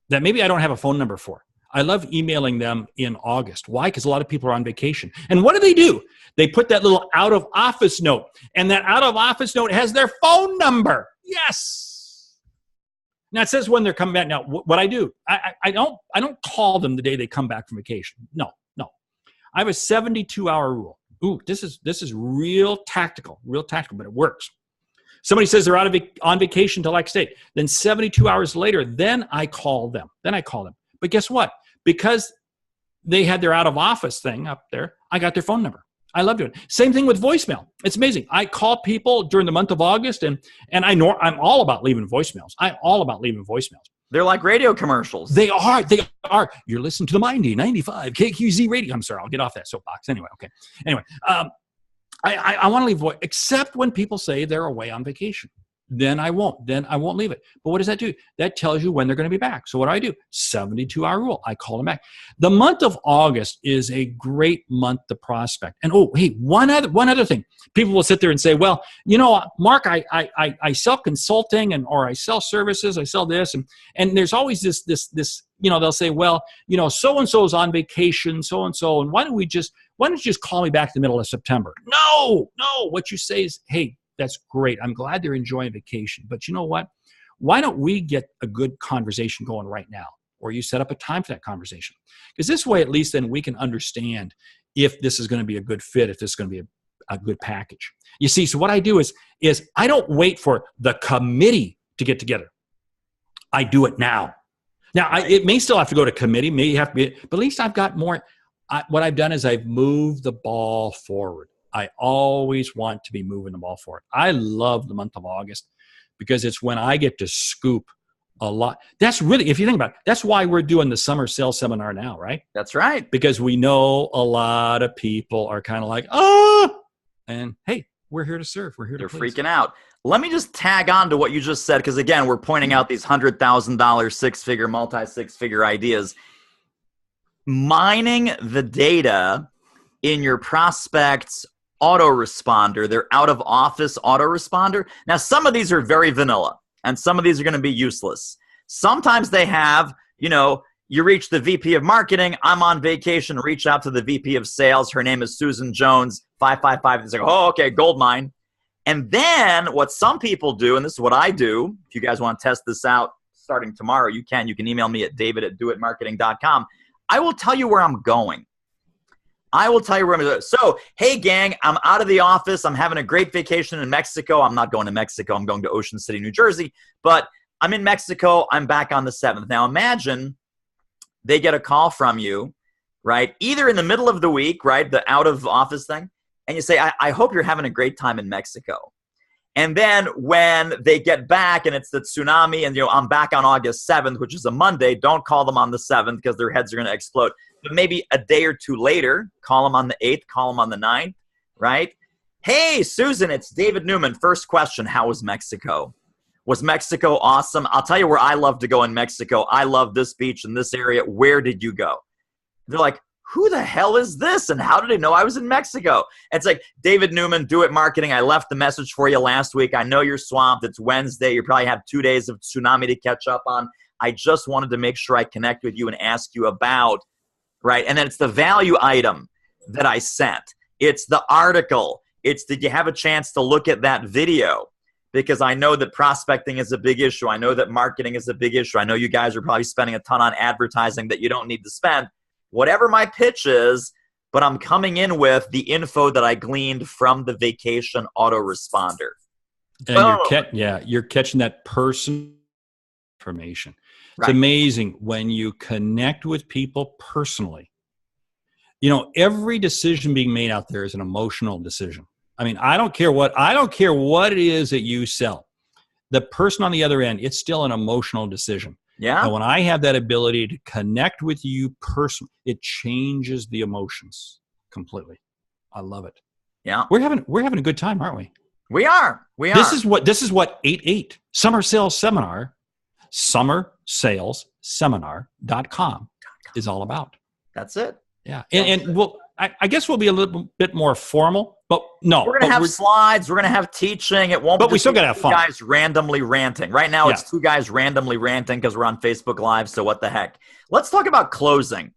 that maybe I don't have a phone number for. I love emailing them in August. Why? Because a lot of people are on vacation. And what do? They put that little out of office note, and that out of office note has their phone number. Yes. Now it says when they're coming back. Now what I do, I don't call them the day they come back from vacation. No. I have a 72-hour rule. Ooh, this is real tactical, but it works. Somebody says they're on vacation till X date. Then 72 hours later, then I call them. But guess what? Because they had their out of office thing up there, I got their phone number. I love doing it. Same thing with voicemail. It's amazing. I call people during the month of August, and I'm all about leaving voicemails. They're like radio commercials. They are. You're listening to the Mindy 95 KQZ radio. I'm sorry, I'll get off that soapbox. Anyway, I want to leave voice, except when people say they're away on vacation. Then I won't leave it. But what does that do? That tells you when they're going to be back. So what do? 72-hour rule. I call them back. The month of August is a great month to prospect. And one other thing. People will sit there and say, well, Mark, I sell consulting or I sell services, I sell this, and there's always this, they'll say, well, so-and-so is on vacation, so-and-so, and why don't you just call me back in the middle of September? No, what you say is, hey, that's great. I'm glad they're enjoying vacation. But you know what? Why don't we get a good conversation going right now? Or you set up a time for that conversation. Because this way, at least then we can understand if this is going to be a good fit, if this is going to be a good package. You see, so what I do is I don't wait for the committee to get together. I do it now. Now, it may still have to go to committee, may have to be, but at least I've got more. What I've done is I've moved the ball forward. I always want to be moving the ball forward. I love the month of August because it's when I get to scoop a lot. That's really, if you think about it, that's why we're doing the summer sales seminar now, right? That's right. Because we know a lot of people are kind of like, and hey, we're here to serve. We're here to please. They're freaking out. Let me just tag on to what you just said, because again, we're pointing out these $100,000, six-figure, multi-six-figure ideas. Mining the data in your prospects' autoresponder, their out-of-office autoresponder. Now, some of these are very vanilla, and some of these are going to be useless. Sometimes they have, you reach the VP of marketing. I'm on vacation. Reach out to the VP of sales. Her name is Susan Jones, 555. It's like, oh, okay, gold mine. And then what some people do, and this is what I do, if you guys want to test this out starting tomorrow, you can. You can email me at david@doitmarketing.com. I will tell you where I'm going. I will tell you where I'm going. So, hey, gang, I'm out of the office. I'm having a great vacation in Mexico. I'm not going to Mexico. I'm going to Ocean City, New Jersey. But I'm in Mexico. I'm back on the 7th. Now, imagine they get a call from you, right, either in the middle of the week, right, the out of office thing, and you say, I hope you're having a great time in Mexico. And then when they get back and it's the tsunami and, I'm back on August 7th, which is a Monday, don't call them on the 7th because their heads are going to explode. But maybe a day or two later, call them on the 8th, call them on the 9th, right? Hey, Susan, it's David Newman. First question, how was Mexico? Was Mexico awesome? I'll tell you where I love to go in Mexico. I love this beach in this area. Where did you go? They're like, who the hell is this? And how did he know I was in Mexico? It's like, David Newman, Do It Marketing. I left the message for you last week. I know you're swamped. It's Wednesday. You probably have 2 days of tsunami to catch up on. I just wanted to make sure I connect with you and ask you about, right? And then it's the value item that I sent. It's the article. It's did you have a chance to look at that video? Because I know that prospecting is a big issue. I know that marketing is a big issue. I know you guys are probably spending a ton on advertising that you don't need to spend. Whatever my pitch is, but I'm coming in with the info that I gleaned from the vacation autoresponder. And you're catching that person information. It's amazing when you connect with people personally. Every decision being made out there is an emotional decision. I mean, I don't care what it is that you sell. The person on the other end, it's still an emotional decision. Yeah. And when I have that ability to connect with you personally, it changes the emotions completely. I love it. Yeah. We're having a good time, aren't we? We are. This is what 88 Summer Sales Seminar, summersalesseminar.com is all about. That's it. Yeah. And I guess we'll be a little bit more formal, but no. We're going to have slides. We're going to have teaching. It won't. But we still got to have fun. Guys randomly ranting. Right now, it's two guys randomly ranting because we're on Facebook Live. So what the heck? Let's talk about closing.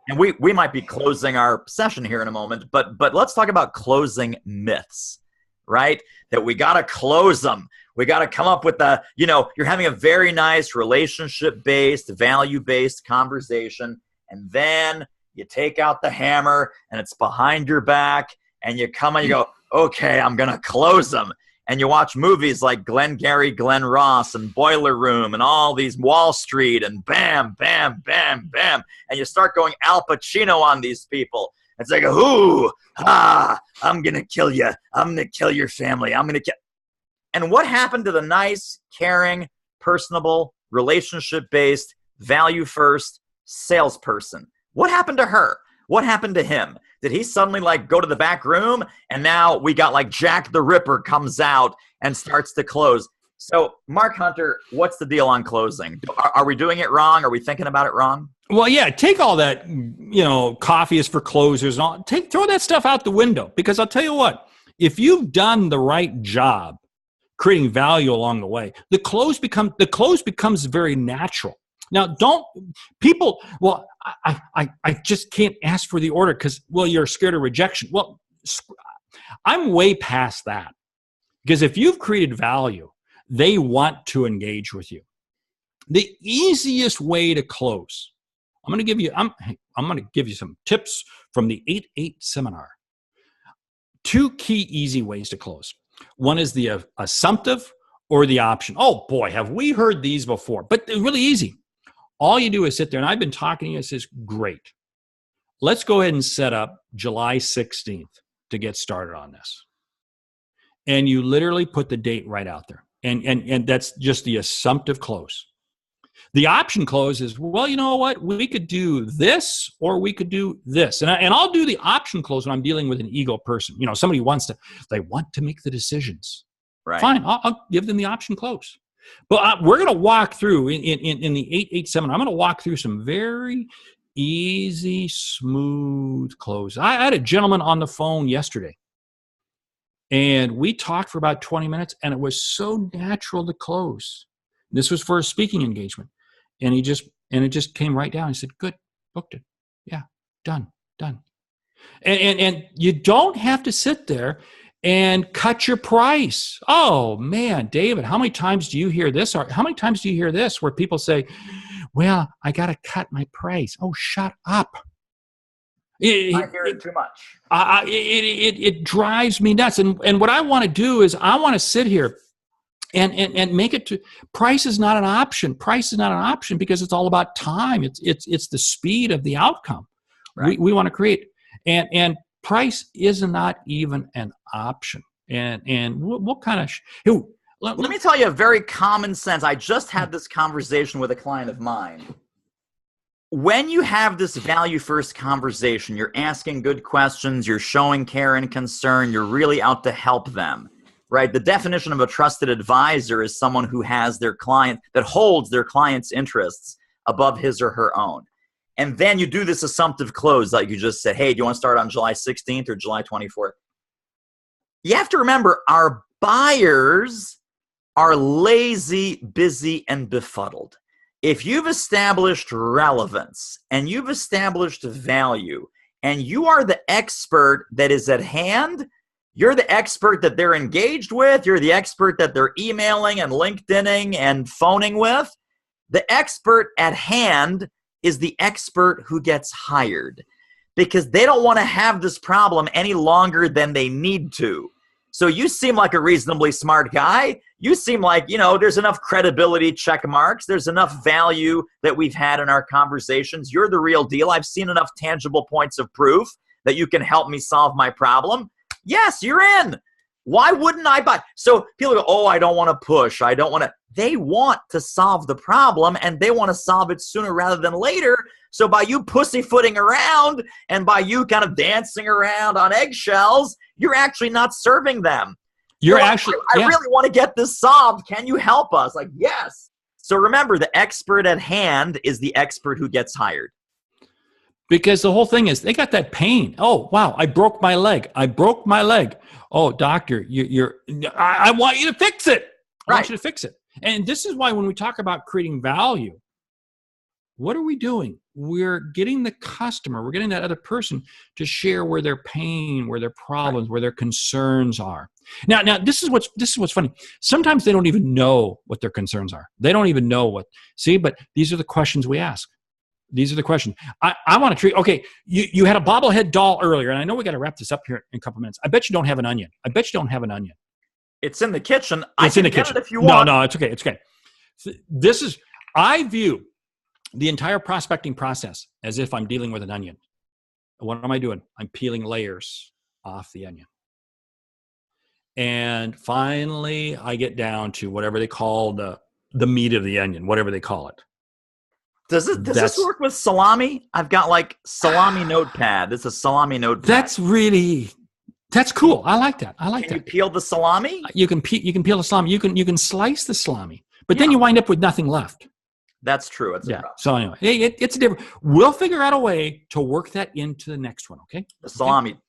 And we might be closing our session here in a moment, but let's talk about closing myths, right? That we got to close them. We got to come up with you're having a very nice relationship-based, value-based conversation, and then you take out the hammer and it's behind your back and you come and you go, okay, I'm going to close them. And you watch movies like Glengarry Glen Ross and Boiler Room and all these Wall Street and bam, bam, bam, bam. And you start going Al Pacino on these people. It's like, I'm going to kill you. I'm going to kill your family. I'm going to kill. And what happened to the nice, caring, personable, relationship-based, value-first salesperson? What happened to her? What happened to him? Did he suddenly go to the back room and now we got Jack the Ripper comes out and starts to close? So Mark Hunter, what's the deal on closing? Are we doing it wrong? Are we thinking about it wrong? Well, yeah, take all that, coffee is for closers and all. Throw that stuff out the window, because I'll tell you what, if you've done the right job creating value along the way, the close becomes very natural. Now, I just can't ask for the order because, you're scared of rejection. Well, I'm way past that, because if you've created value, they want to engage with you. The easiest way to close, I'm going to give you some tips from the 8-8 seminar. 2 key easy ways to close. One is the assumptive or the option. Oh boy, have we heard these before, but they're really easy. All you do is sit there, and I've been talking to you and says, great. Let's go ahead and set up July 16th to get started on this. And you literally put the date right out there. And that's just the assumptive close. The option close is, you know what? We could do this or we could do this. And I'll do the option close when I'm dealing with an ego person. Somebody they want to make the decisions. Right. Fine, I'll give them the option close. But we're going to walk through in the 8-8 seminar. I'm going to walk through some very easy, smooth close. I had a gentleman on the phone yesterday, and we talked for about 20 minutes, and it was so natural to close. This was for a speaking engagement. And it just came right down. He said, good, booked it. Yeah, done. And you don't have to sit there and cut your price. Oh man, David, how many times do you hear this? Or how many times do you hear this where people say, well, I got to cut my price. Oh, shut up. I hear it too much. It drives me nuts. And what I want to do is I want to sit here and make it to price is not an option. Price is not an option because it's all about time. It's the speed of the outcome. Right. We want to create. And price is not even an option. And what kind of let me tell you a very common sense. I just had this conversation with a client of mine. When you have this value first conversation, you're asking good questions, you're showing care and concern, you're really out to help them, right? The definition of a trusted advisor is someone who has their client, that holds their client's interests above his or her own. And then you do this assumptive close, like you just said, hey, do you want to start on July 16th or July 24th? You have to remember, our buyers are lazy, busy, and befuddled. If you've established relevance and you've established value and you are the expert that is at hand, you're the expert that they're engaged with, you're the expert that they're emailing and LinkedIning and phoning with, the expert at hand is the expert who gets hired because they don't want to have this problem any longer than they need to. So you seem like a reasonably smart guy. You seem like, there's enough credibility check marks. There's enough value that we've had in our conversations. You're the real deal. I've seen enough tangible points of proof that you can help me solve my problem. Yes, you're in. Why wouldn't I buy? So people go, oh, I don't want to push. I don't want to. They want to solve the problem and they want to solve it sooner rather than later. So by you pussyfooting around and by you kind of dancing around on eggshells, you're actually not serving them. I really want to get this solved. Can you help us? Like, yes. So remember, the expert at hand is the expert who gets hired. Because the whole thing is they got that pain. Oh, wow, I broke my leg. Oh, doctor, I want you to fix it. I want you to fix it. And this is why when we talk about creating value, what are we doing? We're getting the customer, we're getting that other person to share where their pain, where their problems, where their concerns are. Now, this is what's funny. Sometimes they don't even know what their concerns are. They don't even know but these are the questions we ask. These are the questions. I want to treat, okay, you had a bobblehead doll earlier, and I know we got to wrap this up here in a couple minutes. I bet you don't have an onion. It's in the kitchen. It's in the kitchen. If you want. No, it's okay. I view the entire prospecting process as if I'm dealing with an onion. What am I doing? I'm peeling layers off the onion. And finally, I get down to whatever they call the meat of the onion, whatever they call it. Does this work with salami? I've got like salami notepad. This is a salami notepad. That's cool. I like that. Can you peel the salami? You can peel the salami. You can slice the salami, but then you wind up with nothing left. That's true. It's a problem. So anyway, it's a different. We'll figure out a way to work that into the next one. Okay. The salami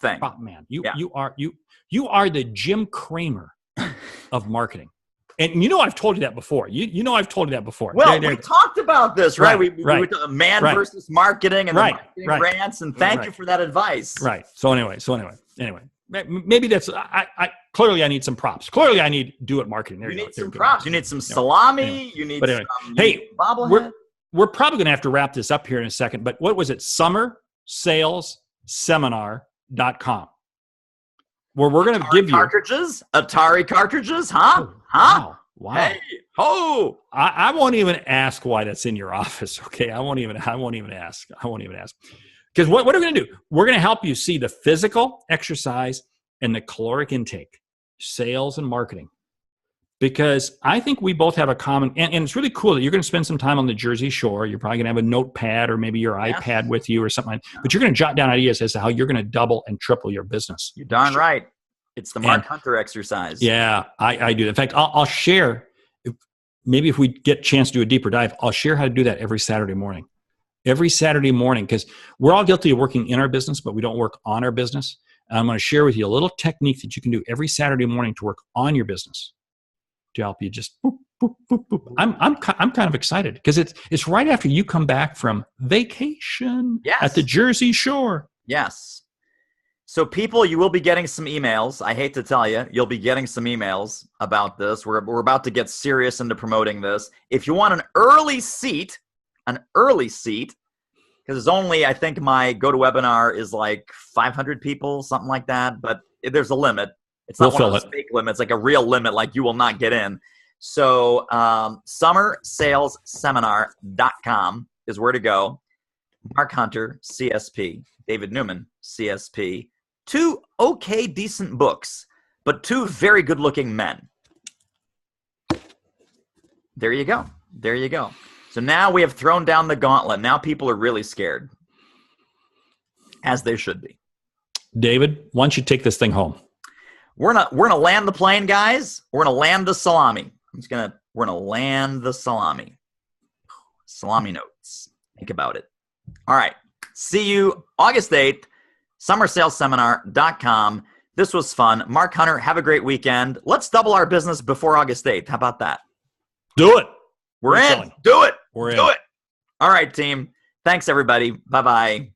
thing. Oh, man, you are the Jim Cramer of marketing. And I've told you that before. I've told you that before. Well, we talked about this, right? We man versus marketing and the marketing rants, and thank you for that advice. Right. So anyway, maybe that's, I clearly I need some props. Clearly I need do it marketing. You need some props. You need some salami. You need some bobblehead. We're probably going to have to wrap this up here in a second, but what was it? SummerSalesSeminar.com. Where we're going to give you Atari cartridges, huh? Wow. Hey, I won't even ask why that's in your office. Okay. I won't even ask. Because what are we going to do? We're going to help you see the physical exercise and the caloric intake, sales and marketing. Because I think we both have a common, and it's really cool that you're going to spend some time on the Jersey Shore. You're probably going to have a notepad or maybe your iPad with you or something like that. But you're going to jot down ideas as to how you're going to double and triple your business. You're darn right. It's the Mark Hunter exercise. Yeah, I do. In fact, I'll share, maybe if we get a chance to do a deeper dive, I'll share how to do that every Saturday morning. Because we're all guilty of working in our business, but we don't work on our business. And I'm going to share with you a little technique that you can do every Saturday morning to work on your business. to help you just boop, boop, boop, boop. I'm kind of excited because it's right after you come back from vacation at the Jersey Shore. Yes. So people, you will be getting some emails. I hate to tell you, you'll be getting some emails about this. We're about to get serious into promoting this. If you want an early seat, because it's only, I think my GoToWebinar is like 500 people, something like that. But there's a limit. It's not one of those fake limits, like a real limit, like you will not get in. So summersalesseminar.com is where to go. Mark Hunter, CSP. David Newman, CSP. 2 okay, decent books, but 2 very good-looking men. There you go. There you go. So now we have thrown down the gauntlet. Now people are really scared, as they should be. David, why don't you take this thing home? We're gonna land the plane, guys. We're gonna land the salami. We're gonna land the salami. Salami notes. Think about it. All right. See you August 8th. SummerSalesSeminar.com. This was fun. Mark Hunter, have a great weekend. Let's double our business before August 8th. How about that? Do it. We're in. Selling. Do it. We're Do in. it. All right, team. Thanks, everybody. Bye-bye.